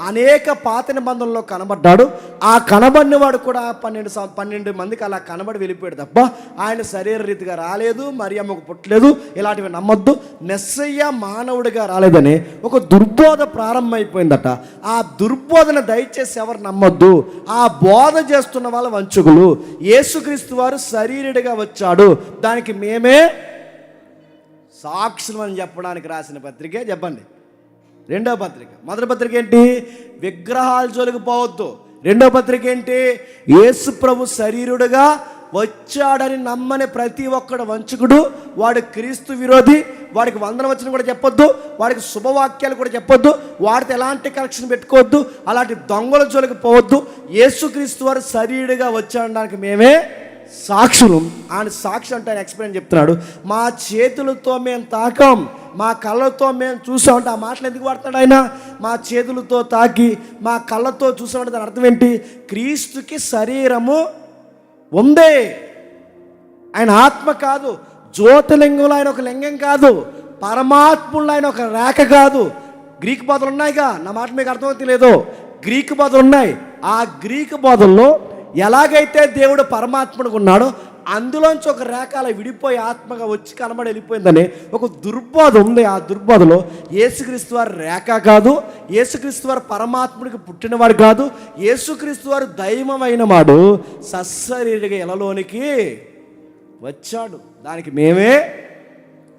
అనేక పాత నిబంధనలో కనబడ్డాడు, ఆ కనబడిన వాడు కూడా 12 మందికి అలా కనబడి వెళ్ళిపోయాడు తప్ప ఆయన శరీర రీతిగా రాలేదు, మరియమ్మకు పుట్టలేదు, ఇలాంటివి నమ్మొద్దు. మెస్సయ్య మానవుడిగా రాలేదని ఒక దుర్బోధ ప్రారంభమైపోయిందట. ఆ దుర్బోధన దయచేసి ఎవరు నమ్మొద్దు. ఆ బోధ చేస్తున్న వాళ్ళ వంచుకులు. యేసుక్రీస్తు వారు శరీరుడిగా వచ్చాడు, దానికి మేమే సాక్షులు అని చెప్పడానికి రాసిన పత్రికే చెప్పండి. రెండవ పత్రిక, మొదటి పత్రిక ఏంటి? విగ్రహాల జోలికి పోవద్దు. రెండవ పత్రిక ఏంటి? యేసు ప్రభు శరీరుడుగా వచ్చాడని నమ్మని ప్రతి ఒక్కడు వంచకుడు, వాడు క్రీస్తు విరోధి. వాడికి వందనవచనం కూడా చెప్పొద్దు, వాడికి శుభవాక్యాలు కూడా చెప్పొద్దు, వాడితో ఎలాంటి కనెక్షన్ పెట్టుకోవద్దు, అలాంటి దొంగల జోలికి పోవద్దు. యేసుక్రీస్తు వారు శరీరుడుగా వచ్చాడడానికి మేమే సాక్షులు. ఆయన సాక్షి అంటే ఆయన ఎక్స్ప్లెయిన్ చెప్తున్నాడు. మా చేతులతో మేము తాకాం, మా కళ్ళతో మేము చూసామంటే ఆ మాటలు ఎందుకు వాడతాడు ఆయన? మా చేతులతో తాకి మా కళ్ళతో చూసామంటే దాని అర్థం ఏంటి? క్రీస్తుకి శరీరము ఉందే, ఆయన ఆత్మ కాదు. జ్యోతిలింగంలో ఆయన ఒక లింగం కాదు, పరమాత్ముల్లో ఆయన ఒక రేఖ కాదు. గ్రీకు బోధలు ఉన్నాయిగా, నా మాట మీకు అర్థమవుతుంది లేదో? గ్రీకు బోధలు ఉన్నాయి. ఆ గ్రీకు బోధల్లో ఎలాగైతే దేవుడు పరమాత్ముడిగా ఉన్నాడో అందులోంచి ఒక రేఖాల విడిపోయి ఆత్మగా వచ్చి కనబడి వెళ్ళిపోయిందని ఒక దుర్బోధ ఉంది. ఆ దుర్బోధలో యేసుక్రీస్తు వారు రేఖ కాదు, యేసుక్రీస్తు వారు పరమాత్ముడికి పుట్టినవాడు కాదు, యేసుక్రీస్తు వారు దైవమైన వాడు సశరీరిగా ఎలలోనికి వచ్చాడు, దానికి మేమే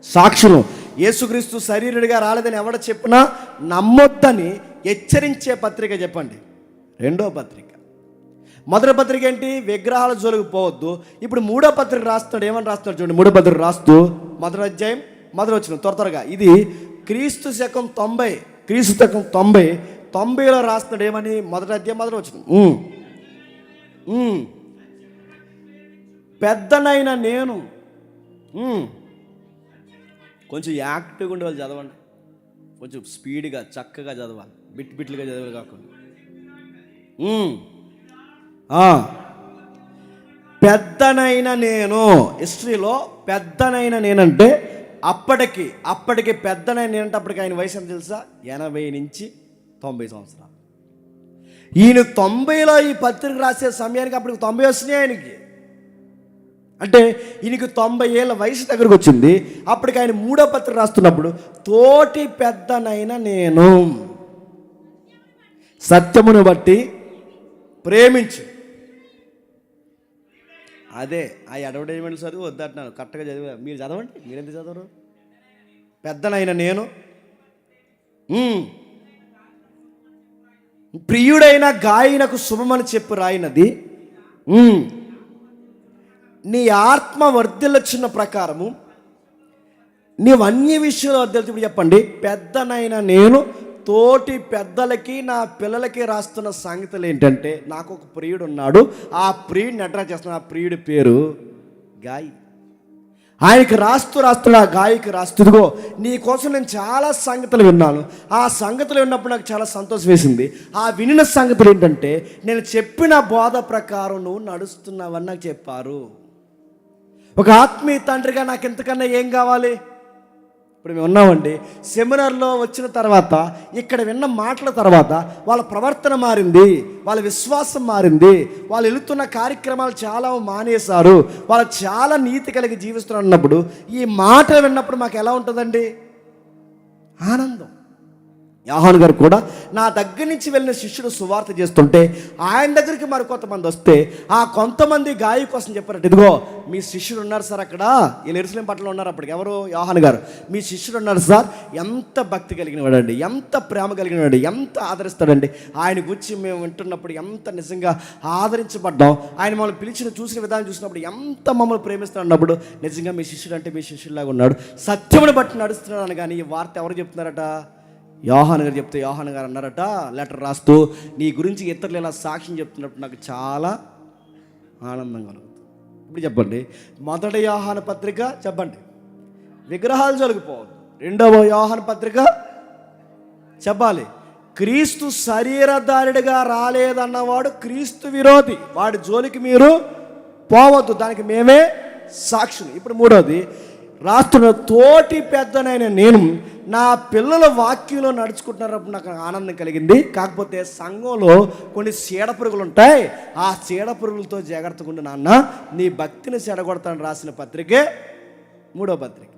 సాక్షులు. యేసుక్రీస్తు శరీరుడిగా రాలేదని ఎవడ చెప్పినా నమ్మొద్దని హెచ్చరించే పత్రిక చెప్పండి. రెండో పత్రిక. మొదటి పత్రిక ఏంటి? విగ్రహాల జోలికి పోవద్దు. ఇప్పుడు మూడో పత్రిక రాస్తాడు. ఏమని రాస్తాడు చూడండి. మూడో పత్రిక రాస్తూ 1వ అధ్యాయం 1వ వచనం త్వరగా. ఇది క్రీస్తు శకం 90, క్రీస్తు శకం 90లో రాస్తున్నాడు. ఏమని? 1వ అధ్యాయం 1వ వచనం. పెద్దనైన నేను. కొంచెం యాక్టివ్గా ఉండే వాళ్ళు చదవండి, కొంచెం స్పీడ్గా చక్కగా చదవాలి, బిట్లుగా చదవాలి కాకుండా. పెద్దనైన నేను, హిస్టరీలో పెద్దనైన నేనంటే అప్పటికి పెద్దనైన నేనంటే అప్పటికి ఆయన వయసు ఎంత తెలుసా? 80 నుంచి 90 సంవత్సరాలు. ఈయన 90లో ఈ పత్రిక రాసే సమయానికి అప్పటికి 90 వస్తున్నాయి ఆయనకి. అంటే ఈయనకి 90 ఏళ్ళ వయసు దగ్గరకు వచ్చింది. అప్పటికి ఆయన మూడో పత్రిక రాస్తున్నప్పుడు తోటి పెద్దనైన నేను సత్యమును బట్టి ప్రేమించు. అదే ఆ అడ్వర్టైజ్మెంట్ చదువు వద్దంటున్నాను, కరెక్ట్గా చదివా. మీరు చదవండి, మీరెంత చదవరు? పెద్దనైన నేను ప్రియుడైన గాయనకు శుభమని చెప్పు రాయినది, నీ ఆత్మ వర్ధిల్లొచ్చిన ప్రకారము నీవు అన్ని విషయాలు వర్ధిల్లు. ఇప్పుడు చెప్పండి. పెద్దనైన నేను తోటి పెద్దలకి నా పిల్లలకి రాస్తున్న సంగతులు ఏంటంటే, నాకు ఒక ప్రియుడు ఉన్నాడు, ఆ ప్రియుడిని అట్రాక్ట్ చేస్తున్న ఆ ప్రియుడి పేరు గాయి. ఆయనకి రాస్తూ ఆ గాయకి రాస్తుదిగో నీ కోసం నేను చాలా సంగతులు విన్నాను, ఆ సంగతులు విన్నప్పుడు నాకు చాలా సంతోషం వేసింది. ఆ వినిన సంగతులు ఏంటంటే, నేను చెప్పిన బోధ ప్రకారం నువ్వు నడుస్తున్నావని నాకు చెప్పారు. ఒక ఆత్మీయ తండ్రిగా నాకు ఎంతకన్నా ఏం కావాలి? ఇప్పుడు మేము ఉన్నామండి, సెమినార్లో వచ్చిన తర్వాత ఇక్కడ విన్న మాటల తర్వాత వాళ్ళ ప్రవర్తన మారింది, వాళ్ళ విశ్వాసం మారింది, వాళ్ళు వెళుతున్న కార్యక్రమాలు చాలా మానేశారు, వాళ్ళు చాలా నీతి కలిగి జీవిస్తున్నారు అన్నప్పుడు ఈ మాటలు విన్నప్పుడు మాకు ఎలా ఉంటుందండి? ఆనందం. యోహాను గారు కూడా నా దగ్గర నుంచి వెళ్ళిన శిష్యుడు సువార్త చేస్తుంటే ఆయన దగ్గరికి మరి కొంతమంది వస్తే ఆ కొంతమంది గాయ కోసం చెప్పారట, ఇదిగో మీ శిష్యుడు ఉన్నారు సార్ అక్కడ, వీళ్ళు ఎరుసలేం పట్టణంలో ఉన్నారు. అప్పటికి ఎవరు? యోహాను గారు. మీ శిష్యుడు ఉన్నారు సార్, ఎంత భక్తి కలిగిన వాడండి, ఎంత ప్రేమ కలిగిన వాడు, ఎంత ఆదరిస్తాడండి. ఆయన గురించి మేము వింటున్నప్పుడు ఎంత నిజంగా ఆదరించబడ్డాం, ఆయన మమ్మల్ని పిలిచిన చూసిన విధానం చూసినప్పుడు ఎంత మమ్మల్ని ప్రేమిస్తున్నప్పుడు నిజంగా మీ శిష్యుడు అంటే మీ శిష్యుడిలాగా ఉన్నాడు, సత్యమును బట్టి నడుస్తున్నాడు అని. కానీ ఈ వార్త ఎవరు చెప్తున్నారట? యోహాను గారు చెప్తే యోహాను గారు అన్నారట లెటర్ రాస్తూ, నీ గురించి ఇతరులు ఇలా సాక్ష్యం చెప్తున్నప్పుడు నాకు చాలా ఆనందం కలుగుతుంది. ఇప్పుడు చెప్పండి, మొదటి యోహాను పత్రిక చెప్పండి, విగ్రహాలు జోలికిపోవద్దు. రెండవ యోహాను పత్రిక చెప్పాలి, క్రీస్తు శరీరధారుడిగా రాలేదన్నవాడు క్రీస్తు విరోధి, వాడి జోలికి మీరు పోవద్దు, దానికి మేమే సాక్షులు. ఇప్పుడు మూడోది, రాస్తున్న తోటి పెద్దనైన నేను నా పిల్లల వాక్యంలో నడుచుకుంటున్నప్పుడు నాకు ఆనందం కలిగింది. కాకపోతే సంఘంలో కొన్ని చీడపురుగులు ఉంటాయి, ఆ చీడపురుగులతో జాగ్రత్తగా ఉండు నాన్న, నీ భక్తిని చెడగొడతాను రాసిన పత్రికే 3వ పత్రిక.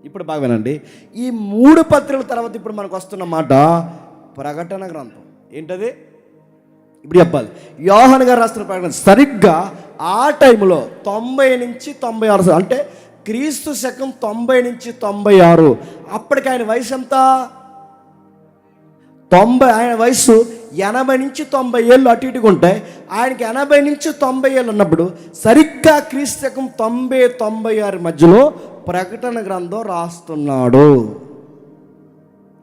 ఇప్పుడు బాగా వినండి, ఈ 3 పత్రికల తర్వాత ఇప్పుడు మనకు వస్తున్న మాట ప్రకటన గ్రంథం. ఏంటది ఇప్పుడు చెప్పాలి. యోహాను గారు రాస్తున్న ప్రకటన సరిగ్గా ఆ టైంలో 90 నుంచి 96, అంటే క్రీస్తు శకం 90 నుంచి 96. అప్పటికి ఆయన వయసు ఎంత? 90. ఆయన వయసు 80 నుంచి 90 ఏళ్ళు అటు ఇటుగా ఉంటాయి. ఆయనకి 80 నుంచి 90 ఏళ్ళు ఉన్నప్పుడు సరిగ్గా క్రీస్తు శకం 90, 96 మధ్యలో ప్రకటన గ్రంథం రాస్తున్నాడు.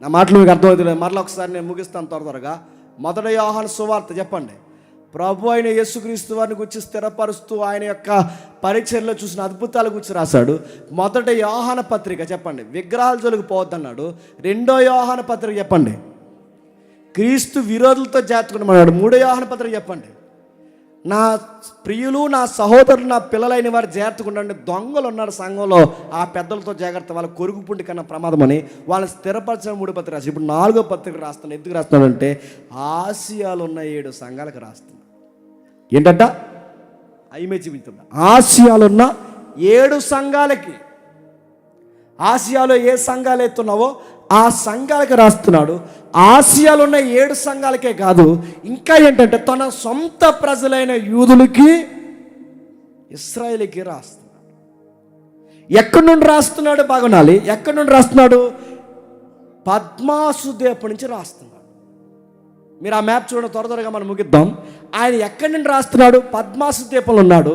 నా మాటలు మీకు అర్థమవుతుంది. మరలా ఒకసారి నేను ముగిస్తాను త్వరగా. 1 యోహాను సువార్త చెప్పండి. ప్రభు అయిన యేసుక్రీస్తు వారిని గురించి స్థిరపరుస్తూ ఆయన యొక్క పరిచర్లో చూసిన అద్భుతాల గురించి రాశాడు. 1 యోహాను పత్రిక చెప్పండి, విగ్రహాల జోలికి పోవద్దన్నాడు. 2 యోహాను పత్రిక చెప్పండి, క్రీస్తు విరోధులతో జాతుకున్నాడు. 3 యోహాను పత్రిక చెప్పండి, నా ప్రియులు, నా సహోదరులు, నా పిల్లలైన వారు జాగ్రత్తగా దొంగలు ఉన్నారు సంఘంలో, ఆ పెద్దలతో జాగ్రత్త, వాళ్ళ కొరుకు పుండి కన్నా ప్రమాదం అని వాళ్ళని స్థిరపరచిన 3 పత్రిక రాసి ఇప్పుడు 4వ పత్రిక రాస్తాను. ఎందుకు రాస్తున్నాడంటే ఆసియాలో ఉన్న 7 సంఘాలకు రాస్తున్నాడు. ఏంటంట అయిమే చూపించున్నా, ఆసియాలో ఉన్న 7 సంఘాలకి, ఆసియాలో ఏ సంఘాలు ఎత్తున్నావో ఆ సంఘాలకి రాస్తున్నాడు. ఆసియాలో ఉన్న 7 సంఘాలకే కాదు, ఇంకా ఏంటంటే తన సొంత ప్రజలైన యూదులకి, ఇశ్రాయేలుకి రాస్తున్నాడు. ఎక్కడి నుండి రాస్తున్నాడు బాగునాలి, ఎక్కడి నుండి రాస్తున్నాడు? పద్మాసు ద్వీపం నుంచి రాస్తున్నాడు. మీరు ఆ మ్యాప్ చూడండి, త్వరగా మనం ముగిద్దాం. ఆయన ఎక్కడి నుండి రాస్తున్నాడు? పద్మాసు ద్వీపంలో ఉన్నాడు.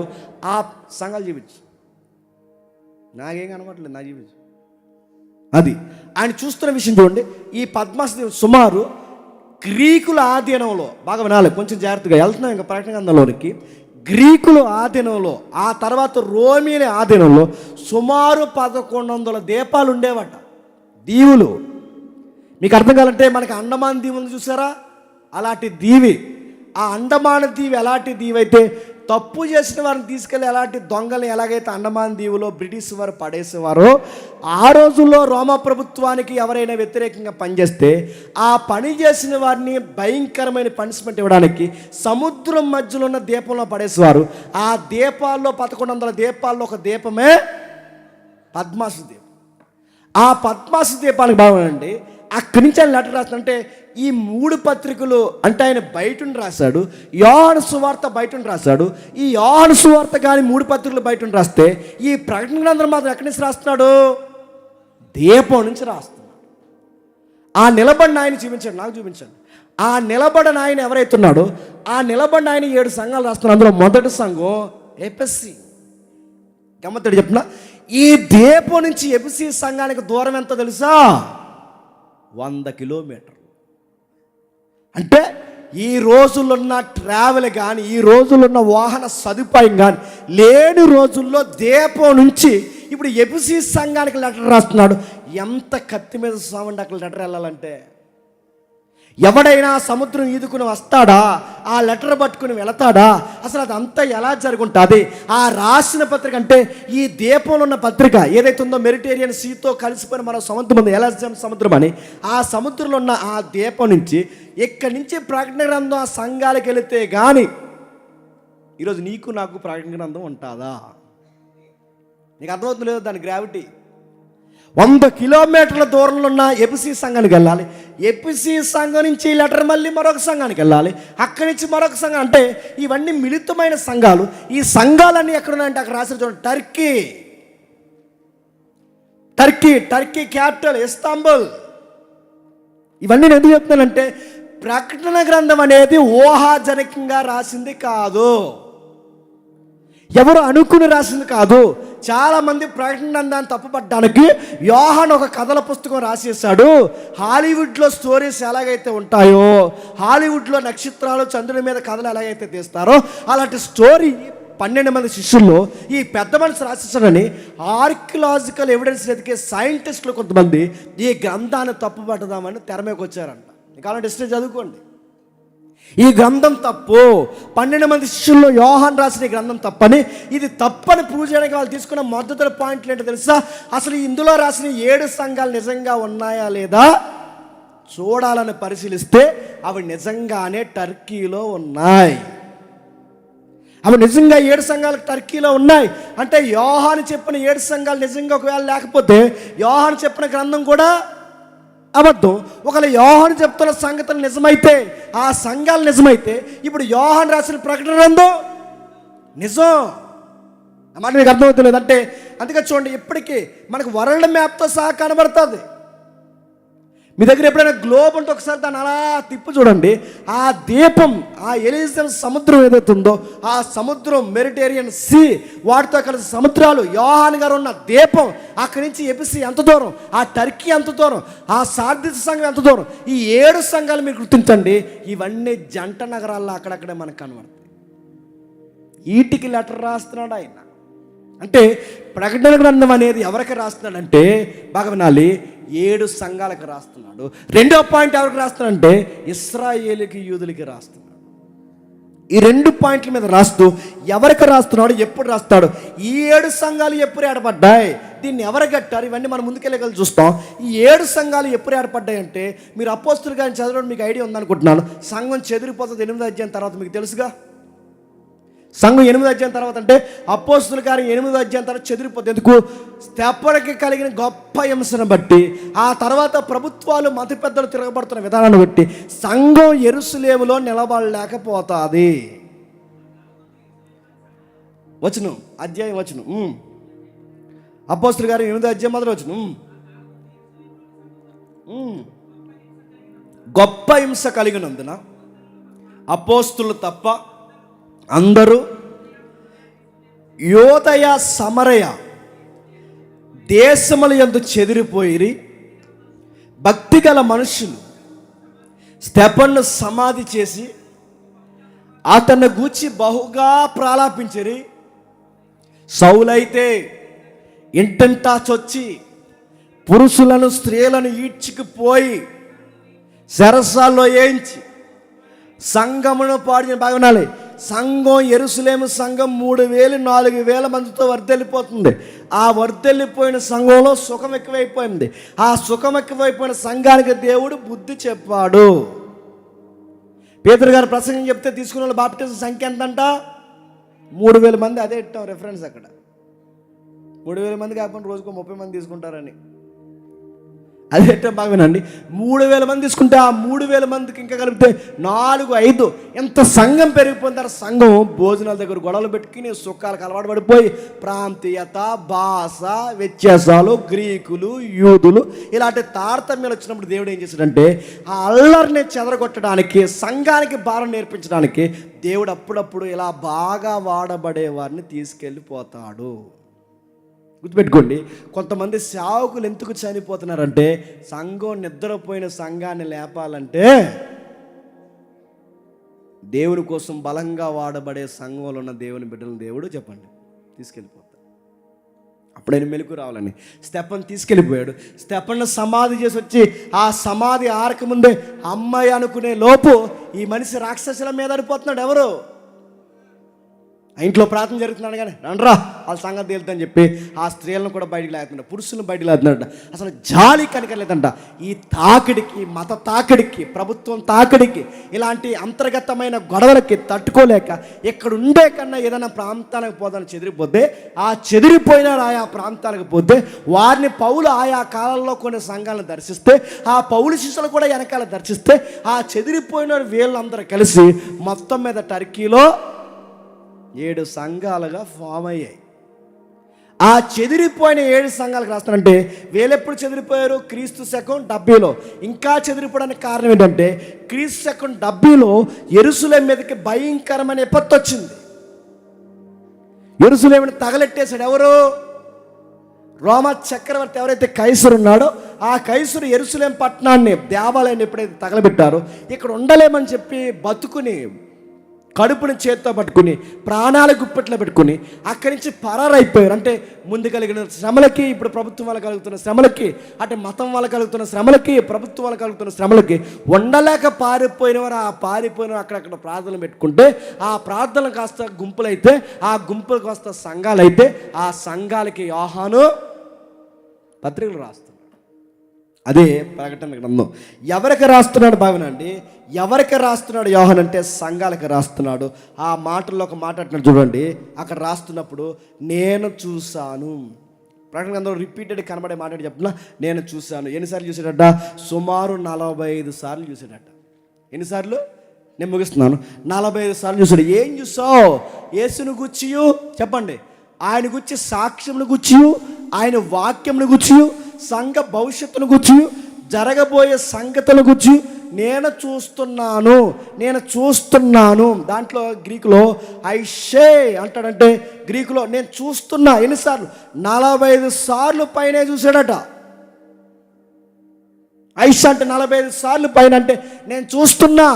ఆ సంఘాలు చూపించు, నాకేం కనబడలేదు, నాకు చూపించు. అది ఆయన చూస్తున్న విషయం చూడండి. ఈ పద్మాసు ద్వీపం సుమారు గ్రీకుల ఆధీనంలో, బాగా వినాలి కొంచెం జాగ్రత్తగా వెళ్తున్నాం ఇంకా ప్రకటన గ్రంథంలోనికి. గ్రీకుల ఆధీనంలో, ఆ తర్వాత రోమిల ఆధీనంలో సుమారు 1100 ద్వీపాలు ఉండేవట, దీవులు. మీకు అర్థం కావాలంటే మనకి అండమాన్ దీవి ఉంది చూసారా, అలాంటి దీవి. ఆ అండమాన్ దీవి ఎలాంటి దీవి అయితే తప్పు చేసిన వారిని తీసుకెళ్ళి ఎలాంటి దొంగల్ని ఎలాగైతే అండమాన్ దీవులో బ్రిటిష్ వారు పడేసేవారో, ఆ రోజుల్లో రోమా ప్రభుత్వానికి ఎవరైనా వ్యతిరేకంగా పనిచేస్తే ఆ పని చేసిన వారిని భయంకరమైన పనిష్మెంట్ ఇవ్వడానికి సముద్రం మధ్యలో ఉన్న దీపంలో పడేసేవారు. ఆ దీపాల్లో 1100 దీపాల్లో ఒక దీపమే పద్మాసు దీపం. ఆ పద్మాసు దీపానికి బాగుండండి. అక్కడి నుంచి ఆయన లెటర్ రాస్తాడంటే ఈ 3 పత్రికలు అంటే ఆయన బయట రాశాడు. యోహాను సువార్త బయట రాశాడు. ఈ యోహాను సువార్త కానీ 3 పత్రికలు బయట రాస్తే ఈ ప్రకటన గ్రంథం మాత్రం ఎక్కడి నుంచి రాస్తున్నాడు? దీపం నుంచి రాస్తున్నాడు. ఆ నిలబడిన ఆయన చూపించండి, నాకు చూపించండి. ఆ నిలబడిన ఆయన ఎవరైతే ఉన్నాడో ఆ నిలబడిన ఆయన 7 సంఘాలు రాస్తున్నాడు. అందులో మొదటి సంఘం ఎఫెసీ. గమ్మత్తడి చెప్తున్నా, ఈ దీపం నుంచి ఎఫెసీ సంఘానికి దూరం ఎంత తెలుసా? 100 కిలోమీటర్లు. అంటే ఈ రోజుల్లో ఉన్న ట్రావెల్ కానీ, ఈ రోజుల్లో ఉన్న వాహన సదుపాయం కానీ లేని రోజుల్లో దీపం నుంచి ఇప్పుడు ఎఫెసీ సంఘానికి లెటర్ రాస్తున్నాడు. ఎంత కత్తి మీద సామండి అక్కడ లెటర్ వెళ్ళాలంటే. ఎవడైనా సముద్రం ఈదుకుని వస్తాడా? ఆ లెటర్ పట్టుకుని వెళతాడా? అసలు అదంతా ఎలా జరుగుంటుంది? ఆ రాసిన పత్రిక అంటే ఈ దీపంలో ఉన్న పత్రిక ఏదైతే ఉందో మెడిటేరియన్ సీతో కలిసిపోయిన మన సముద్రం ఉంది, ఎలాజం సముద్రం అని, ఆ సముద్రంలో ఉన్న ఆ దీపం నుంచి ఇక్కడి నుంచి ప్రకటన గ్రంథం ఆ సంఘాలకు వెళితే కానీ ఈరోజు నీకు నాకు ప్రకటన గ్రంథం ఉంటుందా? నీకు అర్థమవుతుంది లేదు దాని గ్రావిటీ. 100 కిలోమీటర్ల దూరంలో ఉన్న ఎఫెసీ సంఘానికి వెళ్ళాలి. ఎఫెసీ సంఘం నుంచి ఈ లెటర్ మళ్ళీ మరొక సంఘానికి వెళ్ళాలి, అక్కడి నుంచి మరొక సంఘం. అంటే ఇవన్నీ మిళితమైన సంఘాలు. ఈ సంఘాలన్నీ ఎక్కడున్నాయంటే అక్కడ రాసిన చూడండి, టర్కీ క్యాపిటల్ ఇస్తాంబుల్. ఇవన్నీ నేను ఎందుకు చెప్తున్నానంటే ప్రకటన గ్రంథం అనేది ఊహాజనకంగా రాసింది కాదు, ఎవరు అనుకుని రాసింది కాదు. చాలామంది ప్రకటన గ్రంథాన్ని తప్పుపట్టడానికి యోహాను ఒక కథల పుస్తకం రాసేసాడు. హాలీవుడ్లో స్టోరీస్ ఎలాగైతే ఉంటాయో, హాలీవుడ్లో నక్షత్రాలు చంద్రుని మీద కథలు ఎలాగైతే తీస్తారో అలాంటి స్టోరీ 12 మంది శిష్యుల్లో ఈ పెద్ద మనిషి రాసేసాడని ఆర్కియలాజికల్ ఎవిడెన్స్ ఎదికే సైంటిస్టులు కొంతమంది ఈ గ్రంథాన్ని తప్పుపట్టదామని తెర మీదకి వచ్చారంట. కావాలంటే హిస్టరీ చదువుకోండి. ఈ గ్రంథం తప్పు, 12 మంది శిష్యుల్లో యోహాన్ రాసిన ఈ గ్రంథం తప్పని, ఇది తప్పని ప్రూవ్ చేయడానికి వాళ్ళు తీసుకున్న మొదటి పాయింట్లు ఏంటో తెలుసా? అసలు ఇందులో రాసిన 7 సంఘాలు నిజంగా ఉన్నాయా లేదా చూడాలని పరిశీలిస్తే అవి నిజంగానే టర్కీలో ఉన్నాయి. అవి నిజంగా 7 సంఘాలు టర్కీలో ఉన్నాయి. అంటే యోహాను చెప్పిన 7 సంఘాలు నిజంగా ఒకవేళ లేకపోతే యోహాను చెప్పిన గ్రంథం కూడా అబద్ధం. ఒకవేళ యోహాను చెప్తున్న సంగతులు నిజమైతే, ఆ సంఘాలు నిజమైతే, ఇప్పుడు యోహాను రాసిన ప్రకటన గ్రంథం నిజం. అన్నమాట మీకు అర్థమవుతలేదు అంటే? అందుకే చూడండి, ఇప్పటికీ మనకు వరల్డ్ మ్యాప్తో సహా కనబడుతుంది. మీ దగ్గర ఎప్పుడైనా గ్లోబ్ ఉంటే ఒకసారి దాన్ని అలా తిప్పు చూడండి. ఆ దీపం, ఆ ఎలిజబెత్ సముద్రం ఏదైతే ఉందో, ఆ సముద్రం, మెడిటేరియన్ సీ, వాటితో కలిసి సముద్రాలు, యోహాను గారు ఉన్న దీపం, అక్కడి నుంచి ఎపిసి ఎంత దూరం, ఆ టర్కీ ఎంత దూరం, ఆ సార్దిస్ సంఘం ఎంత దూరం, ఈ 7 సంఘాలు మీరు గుర్తించండి. ఇవన్నీ జంట నగరాల్లో అక్కడక్కడే మనకు కనబడతాయి. వీటికి లెటర్ రాస్తున్నాడు ఆయన. అంటే ప్రకటన గ్రంథం అనేది ఎవరికి రాస్తున్నాడంటే, బాగా వినాలి, 7 సంఘాలకు రాస్తున్నాడు. రెండో పాయింట్ ఎవరికి రాస్తున్నాడంటే ఇశ్రాయేలుకి, యూదులకి రాస్తున్నాడు. ఈ 2 పాయింట్ల మీద రాస్తూ ఎవరికి రాస్తున్నాడు, ఎప్పుడు రాస్తాడు, ఈ 7 సంఘాలు ఎప్పుడు ఏర్పడ్డాయి, దీన్ని ఎవరు కట్టారు, ఇవన్నీ మనం ముందుకెళ్ళగలి చూస్తాం. ఈ 7 సంఘాలు ఎప్పుడు ఏర్పడ్డాయి అంటే, మీరు అపోస్తులు కానీ చదవడం మీకు ఐడియా ఉందనుకుంటున్నాను. సంఘం చెదిరిపోతుంది 8వ అధ్యాయం తర్వాత, మీకు తెలుసుగా. సంఘం 8వ అధ్యాయం తర్వాత అంటే అపోస్తుల కార్యం 8వ అధ్యాయం తర్వాత చెదిరిపోతుంది. ఎందుకు? స్తెఫనుకి కలిగిన గొప్ప హింసను బట్టి, ఆ తర్వాత ప్రభుత్వాలు, మత పెద్దలు తిరగబడుతున్న విధానాన్ని బట్టి సంఘం యెరూషలేములో నిలబడలేకపోతుంది. వచనం, అధ్యాయం వచనం, అపోస్తుల కార్యం 8వ అధ్యాయం మొదలు వచనం. గొప్ప హింస కలిగినందున అపోస్తులు తప్ప అందరూ యోదయ సమరయ దేశముల యందు చెదిరిపోయిరి. భక్తి గల మనుషులు స్తెఫనును సమాధి చేసి అతన్ని గూర్చి బహుగా ప్రాలాపించిరి. సౌలైతే ఇంటింటా చొచ్చి పురుషులను స్త్రీలను ఈడ్చుకుపోయి చెరసాల్లో వేయించి సంఘమును పాడిన. బాగా వినాలి, సంఘం, యెరూషలేము సంఘం 3,000-4,000 మందితో వర్ధెల్లిపోతుంది. ఆ వర్ధెల్లిపోయిన సంఘంలో సుఖం ఎక్కువైపోయింది. ఆ సుఖం ఎక్కువైపోయిన సంఘానికి దేవుడు బుద్ధి చెప్పాడు. పేతురు గారు ప్రసంగం చెప్తే తీసుకున్న వాళ్ళు బాప్టిజం సంఖ్య ఎంతంట? 3,000 మంది. అదే ఇట్టాం రెఫరెన్స్ అక్కడ. 3,000 మంది కాకుండా రోజుకు 30 మంది తీసుకుంటారని. అది ఎట్టా బాగా వినండి. 3,000 మంది తీసుకుంటే ఆ 3,000 మందికి ఇంకా కలిపితే 4-5 ఎంత సంఘం పెరిగిపోయిన తర్వాత సంఘం భోజనాల దగ్గర గొడవలు పెట్టుకుని సుఖాలకు అలవాటు పడిపోయి ప్రాంతీయత, భాష వ్యత్యాసాలు, గ్రీకులు, యూదులు ఇలాంటి తారతమ్యాలు వచ్చినప్పుడు దేవుడు ఏం చేశాడంటే ఆ అల్లరిని చెదరగొట్టడానికి, సంఘానికి భారం నేర్పించడానికి దేవుడు అప్పుడప్పుడు ఇలా బాగా వాడబడే వారిని తీసుకెళ్ళిపోతాడు. గుర్తుపెట్టుకోండి, కొంతమంది సేవకులు ఎందుకు చనిపోతున్నారంటే సంఘం నిద్రపోయిన సంఘాన్ని లేపాలంటే దేవుని కోసం బలంగా వాడబడే సంఘంలో ఉన్న దేవుని బిడ్డలను దేవుడు చెప్పండి తీసుకెళ్ళిపోతాడు. అప్పుడైనా మెలకు రావాలని స్తెఫను తీసుకెళ్ళిపోయాడు. స్తెఫను సమాధి చేసి వచ్చి ఆ సమాధి ఆరకముందే అమ్మాయి అనుకునే లోపు ఈ మనిషి రాక్షసుల మీద పడిపోతున్నాడు. ఎవరు? ఇంట్లో ప్రార్థన జరుగుతున్నాడు కానీ రండ్రా వాళ్ళ సంగతి తేలుతుందని చెప్పి ఆ స్త్రీలను కూడా బయటికి లేకుండా, పురుషులను బయటికి లేతున్నాడు. అసలు జాలి కనికలేదంట. ఈ తాకిడికి, మత తాకిడికి, ప్రభుత్వం తాకిడికి, ఇలాంటి అంతర్గతమైన గొడవలకి తట్టుకోలేక ఇక్కడ ఉండే కన్నా ఏదైనా ప్రాంతానికి పోదని చెదిరిపోతే, ఆ చెదిరిపోయిన ఆయా ప్రాంతాలకు పోతే వారిని పౌలు ఆయా కాలంలో కొన్ని సంఘాలను దర్శిస్తే, ఆ పౌలు శిష్యులు కూడా వెనకాల దర్శిస్తే, ఆ చెదిరిపోయిన వీళ్ళందరూ కలిసి మొత్తం మీద టర్కీలో 7 సంఘాలుగా ఫామ్ అయ్యాయి. ఆ చెదిరిపోయిన 7 సంఘాలకు రాస్తానంటే వీళ్ళెప్పుడు చెదిరిపోయారు? క్రీస్తు శకం 70లో. ఇంకా చెదిరిపోవడానికి కారణం ఏంటంటే క్రీస్తు శకం 70లో యెరూషలేము మీదకి భయంకరమైన విపత్తు వచ్చింది. యెరూషలేముని తగలెట్టేశాడు. ఎవరు? రోమా చక్రవర్తి. ఎవరైతే కైసరు ఉన్నాడో ఆ కైసరు యెరూషలేము పట్టణాన్ని, దేవాలయాన్ని ఎప్పుడైతే తగలబెట్టారో ఇక్కడ ఉండలేమని చెప్పి బతుకుని కడుపుని చేత్తో పట్టుకుని ప్రాణాల గుప్పెట్లో పెట్టుకుని అక్కడి నుంచి పరారైపోయారు. అంటే ముందు కలిగిన శ్రమలకి, ఇప్పుడు ప్రభుత్వం వల్ల కలుగుతున్న శ్రమలకి, అంటే మతం వల్ల కలుగుతున్న శ్రమలకి, ప్రభుత్వం వల్ల కలుగుతున్న శ్రమలకి ఉండలేక పారిపోయిన వారు ఆ పారిపోయిన అక్కడక్కడ ప్రార్థనలు పెట్టుకుంటే ఆ ప్రార్థనలు కాస్త గుంపులైతే, ఆ గుంపులు కాస్త సంఘాలైతే, ఆ సంఘాలకి యోహాను పత్రికలు రాస్తున్నాడు. అదే ప్రకటన గ్రంథం. ఎవరికి రాస్తున్నాడు భావనండి? ఎవరికి రాస్తున్నాడు యోహాను అంటే సంఘాలకు రాస్తున్నాడు. ఆ మాటల్లో ఒక మాట అంటున్నాడు చూడండి. అక్కడ రాస్తున్నప్పుడు నేను చూశాను. ప్రకటన గ్రంథంలో రిపీటెడ్ కనబడే మాట చెప్తున్నా, నేను చూశాను. ఎన్నిసార్లు చూసాడట? సుమారు 45 సార్లు చూసాడట. ఎన్నిసార్లు? నేను ముగిస్తున్నాను. 45 సార్లు చూసాడు. ఏం చూసావు? యేసును గుచ్చియు, చెప్పండి, ఆయన గుచ్చి సాక్ష్యమును గుచ్చియు, ఆయన వాక్యమును గుచ్చియు, సంఘ భవిష్యత్తును గుచ్చి, జరగబోయే సంగతుల గుచ్చి నేను చూస్తున్నాను. దాంట్లో గ్రీకులో ఐషే అంటాడంటే, గ్రీకులో నేను చూస్తున్నా. ఎన్నిసార్లు? 45 సార్లు పైనే చూశాడట. ఐష అంటే 45 సార్లు పైన, అంటే నేను చూస్తున్నా,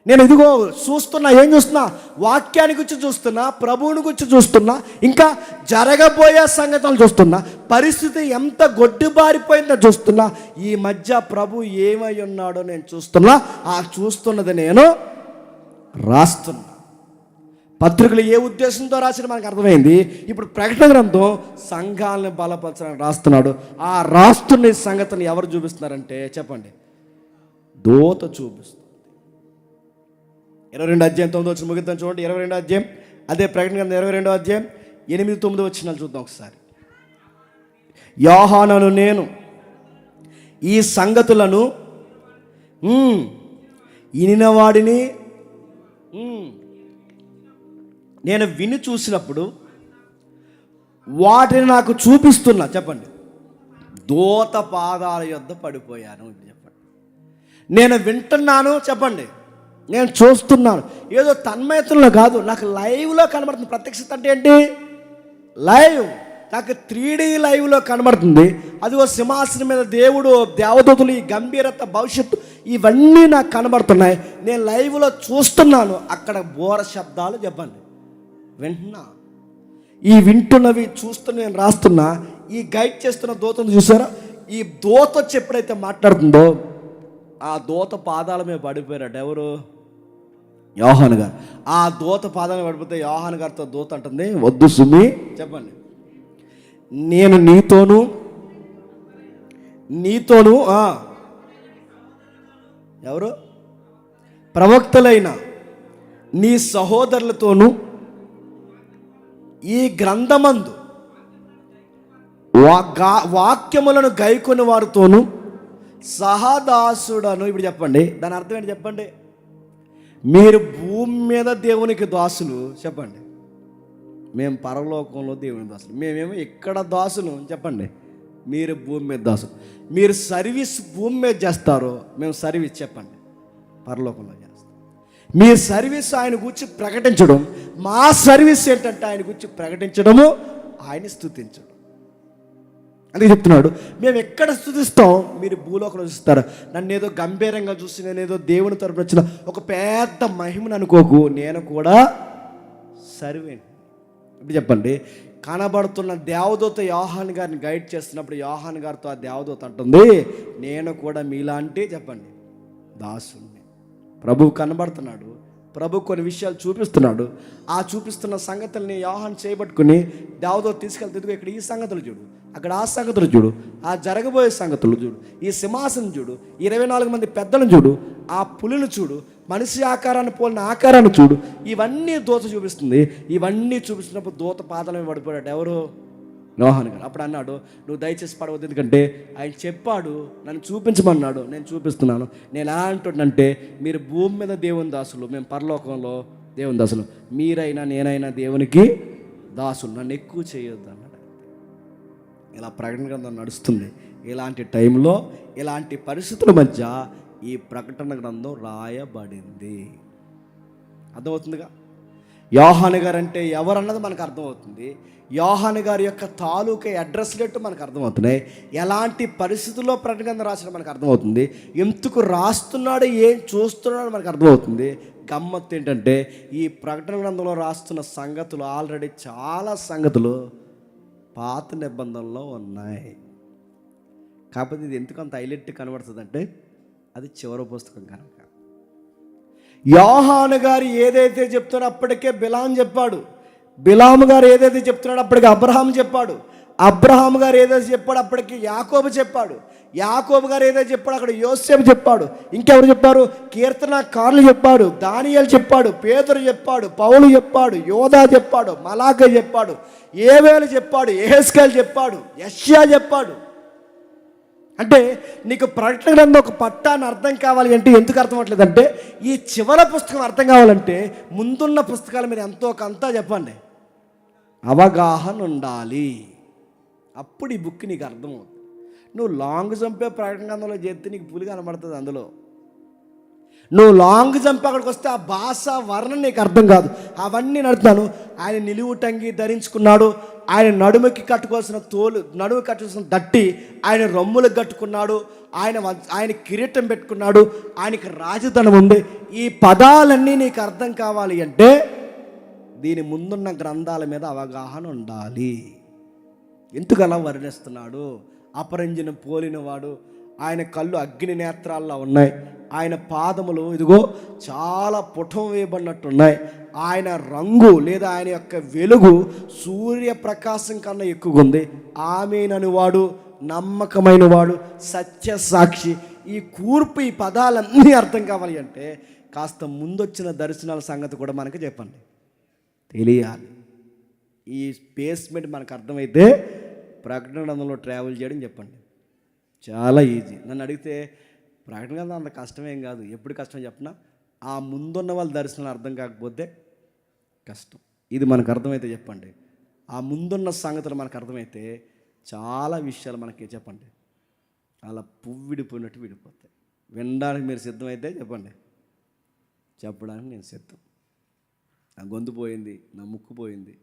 నేను ఇదిగో చూస్తున్నా. ఏం చూస్తున్నా? వాక్యాన్ని గురించి చూస్తున్నా, ప్రభువుని గురించి చూస్తున్నా, ఇంకా జరగబోయే సంగతులు చూస్తున్నా, పరిస్థితి ఎంత గొడ్డుబారిపోయిందో చూస్తున్నా, ఈ మధ్య ప్రభు ఏమై ఉన్నాడో నేను చూస్తున్నా. ఆ చూస్తున్నది నేను రాస్తున్నా. పత్రికలు ఏ ఉద్దేశంతో రాసిన మనకు అర్థమైంది. ఇప్పుడు ప్రకటన గ్రంథం సంఘాలను బలపరచడానికి రాస్తున్నాడు. ఆ రాస్తున్న సంగతిని ఎవరు చూపిస్తున్నారంటే చెప్పండి, దూత చూపిస్తుంది. 22 అధ్యాయం 9 వచ్చిన ముగిద్దాం చూడండి. 22 అధ్యాయం, అదే ప్రకటన గ్రంథం 22 అధ్యాయం 8-9 వచనాలు చూద్దాం ఒకసారి. యోహాను నేను ఈ సంగతులను వినినవాడిని నేను విని చూసినప్పుడు వాటిని నాకు చూపిస్తున్నా, చెప్పండి, దూత పాదాల యొద్ద పడిపోయాను. చెప్పండి, నేను వింటున్నాను, చెప్పండి, నేను చూస్తున్నాను. ఏదో తన్మయత్వంలో కాదు, నాకు లైవ్లో కనబడుతుంది. ప్రత్యక్షత అంటే ఏంటి? లైవ్. నాకు 3D లైవ్లో కనబడుతుంది. అదిగో సింహాసనం మీద దేవుడు, దేవదూతలు, ఈ గంభీరత, భవిష్యత్తు ఇవన్నీ నాకు కనబడుతున్నాయి. నేను లైవ్లో చూస్తున్నాను. అక్కడ బోర శబ్దాలు, చెప్పండి, వింటున్నా. ఈ వింటున్నవి చూస్తున్న నేను రాస్తున్నా. ఈ గైడ్ చేస్తున్న దూతను చూసారా? ఈ దూత వచ్చి ఎప్పుడైతే మాట్లాడుతుందో ఆ దూత పాదాల మీద పడిపోయారట. ఎవరు? యోహాను గారు. ఆ దూత పాదాలు పడిపోతే యోహాను గారితో దూత అంటుంది, వద్దు సుమి, చెప్పండి, నేను నీతోను ఎవరు? ప్రవక్తలైన నీ సహోదరులతోనూ ఈ గ్రంథమందు వాక్యములను గైకొని వారితోనూ సహదాసుడను. ఇప్పుడు చెప్పండి, దాని అర్థం ఏంటి చెప్పండి? మీరు భూమి మీద దేవునికి దాసులు, చెప్పండి, మేము పరలోకంలో దేవుని దాసులు. మేమేమో ఇక్కడ దాసులు, చెప్పండి, మీరు భూమి మీద దాసులు. మీరు సర్వీస్ భూమి మీద చేస్తారో, మేము సర్వీస్, చెప్పండి, పరలోకంలో చేస్తాం. మీ సర్వీస్ ఆయన గురించి ప్రకటించడం, మా సర్వీస్ ఏంటంటే ఆయన గురించి ప్రకటించడము, ఆయన స్తుతించడం. అందుకే చెప్తున్నాడు, మేము ఎక్కడ స్తుతిస్తాం, మీరు భూలోకంలో చూస్తారు. నన్ను ఏదో గంభీరంగా చూసి, నేను ఏదో దేవుని తరపున వచ్చిన ఒక పెద్ద మహిమను అనుకోకు, నేను కూడా సర్వేంట్. ఇప్పుడు చెప్పండి, కనబడుతున్న దేవదూత యోహాను గారిని గైడ్ చేస్తున్నప్పుడు యోహాను గారితో ఆ దేవదూత అంటుంది, నేను కూడా మీలాంటి, చెప్పండి, దాసుని. ప్రభువు కనబడుతున్నాడు, ప్రభు కొన్ని విషయాలు చూపిస్తున్నాడు. ఆ చూపిస్తున్న సంగతుల్ని యోహాను చేయబట్టుకుని దేవదూత తీసుకెళ్తే, ఇక్కడ ఈ సంగతులు చూడు, అక్కడ ఆ సంగతులు చూడు, ఆ జరగబోయే సంగతులు చూడు, ఈ సింహాసనం చూడు, 24 మంది పెద్దలను చూడు, ఆ పులిని చూడు, మనిషి ఆకారాన్ని పోలిన ఆకారాన్ని చూడు, ఇవన్నీ దూత చూపిస్తుంది. ఇవన్నీ చూపిస్తున్నప్పుడు దూత పాదాల మీద పడిపోయాడు. ఎవరు? యోహాను గారు. అప్పుడు అన్నాడు, నువ్వు దయచేసి పడవద్దు, ఎందుకంటే ఆయన చెప్పాడు, నన్ను చూపించమన్నాడు, నేను చూపిస్తున్నాను. నేను ఎలా అంటున్నానంటే, మీరు భూమి మీద దేవుని దాసులు, మేము పరలోకంలో దేవుని దాసులు. మీరైనా నేనైనా దేవునికి దాసులు, నన్ను ఎక్కువ చేయొద్దు అన్నాడు. ఇలా ప్రకటన గ్రంథం నడుస్తుంది. ఇలాంటి టైంలో, ఇలాంటి పరిస్థితుల మధ్య ఈ ప్రకటన గ్రంథం రాయబడింది. అర్థమవుతుందిగా? యోహాను గారు అంటే ఎవరన్నది మనకు అర్థమవుతుంది. యోహాను గారి యొక్క తాలూకా అడ్రస్ లెట్టు మనకు అర్థమవుతున్నాయి. ఎలాంటి పరిస్థితుల్లో ప్రకటన గ్రంథం రాసిన మనకు అర్థమవుతుంది. ఎందుకు రాస్తున్నాడు, ఏం చూస్తున్నాడో మనకు అర్థమవుతుంది. గమ్మత్తు ఏంటంటే ఈ ప్రకటన గ్రంథంలో రాస్తున్న సంగతులు ఆల్రెడీ చాలా సంగతులు పాత నిబంధనలో ఉన్నాయి. కాకపోతే ఇది ఎందుకు అంత హైలైట్ కనబడుతుందంటే అది చివరి పుస్తకం కనుక. యోహాను గారు ఏదైతే చెప్తున్నాడో అప్పటికే బిలాం చెప్పాడు, బిలాము గారు ఏదైతే చెప్తున్నాడో అప్పటికి అబ్రహాం చెప్పాడు, అబ్రహాం గారు ఏదైతే చెప్పాడు అప్పటికి యాకోబు చెప్పాడు, యాకోబు గారు ఏదైతే చెప్పాడు అక్కడ యోసేపు చెప్పాడు, ఇంకెవరు చెప్పారు, కీర్తనకారులు చెప్పాడు, దానియేలు చెప్పాడు, పేతురు చెప్పాడు, పౌలు చెప్పాడు, యోధా చెప్పాడు, మలాఖీ చెప్పాడు, యేవేలు చెప్పాడు, యెహెజ్కేలు చెప్పాడు, యెషయా చెప్పాడు. అంటే నీకు ప్రకటన గ్రంథం ఒక పట్టాన్ని అర్థం కావాలి అంటే ఎందుకు అర్థం అవ్వట్లేదంటే ఈ చివరి పుస్తకం అర్థం కావాలంటే ముందున్న పుస్తకాల మీద ఎంతో కొంత చెప్పండి అవగాహన ఉండాలి. అప్పుడు ఈ బుక్ నీకు అర్థమవుతుంది. నువ్వు లాంగ్ జంపే ప్రకటన గ్రంథంలో చేస్తే నీకు పులి కనబడుతుంది. అందులో నువ్వు లాంగ్ జంప్ అక్కడికి వస్తే ఆ భాష వర్ణన నీకు అర్థం కాదు. అవన్నీ నడుతున్నాను. ఆయన నిలువుటంగి ధరించుకున్నాడు, ఆయన నడుముకి కట్టుకోవాల్సిన నడుము కట్టుకోవాల్సిన దట్టి ఆయన రొమ్ములకు కట్టుకున్నాడు, ఆయన కిరీటం పెట్టుకున్నాడు, ఆయనకి రాజధనం ఉంది. ఈ పదాలన్నీ నీకు అర్థం కావాలి అంటే దీని ముందున్న గ్రంథాల మీద అవగాహన ఉండాలి. ఎందుకు అలా వర్ణిస్తున్నాడు? అపరంజిని పోలినవాడు, ఆయన కళ్ళు అగ్ని నేత్రాల్లో ఉన్నాయి, ఆయన పాదములు ఇదిగో చాలా పుటం వేయబడినట్టున్నాయి, ఆయన రంగు లేదా ఆయన యొక్క వెలుగు సూర్యప్రకాశం కన్నా ఎక్కువగా ఉంది, ఆమేనని వాడు, నమ్మకమైన వాడు, సత్య సాక్షి. ఈ కూర్పు ఈ పదాలన్నీ అర్థం కావాలి అంటే కాస్త ముందొచ్చిన దర్శనాల సంగతి కూడా మనకు చెప్పండి, తెలియాలి. ఈ స్పేస్మెంట్ మనకు అర్థమైతే ప్రకటన గ్రంథంలో ట్రావెల్ చేయడం చెప్పండి చాలా ఈజీ. నన్ను అడిగితే ప్రకటన గ్రంథం అంత కష్టమేం కాదు. ఎప్పుడు కష్టం చెప్పినా ఆ ముందున్న వాళ్ళ దర్శనం అర్థం కాకపోతే కష్టం. ఇది మనకు అర్థమైతే చెప్పండి, ఆ ముందున్న సంగతులు మనకు అర్థమైతే చాలా విషయాలు మనకి చెప్పండి అలా పువ్వు విడిపోయినట్టు విడిపోతాయి. వినడానికి మీరు సిద్ధమైతే చెప్పండి, చెప్పడానికి నేను సిద్ధం. నా గొంతు పోయింది, నా ముక్కు పోయింది,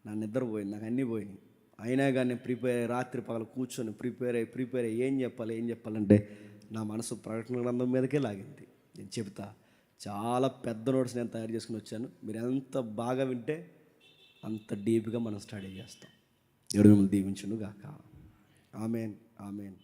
నా నిద్ర పోయింది, నాకు అన్నీ పోయినాయి. అయినా కానీ నేను రాత్రి పగలు కూర్చొని ప్రిపేర్ అయ్యి ఏం చెప్పాలంటే నా మనసు ప్రకటన గ్రంథం మీదకే లాగింది. నేను చెప్తా, చాలా పెద్ద నోట్స్ నేను తయారు చేసుకుని వచ్చాను. మీరు ఎంత బాగా వింటే అంత డీప్గా మనం స్టడీ చేస్తాం. దేవుడు మిమ్మల్ని దీవించును గాక. ఆమేన్, ఆమేన్.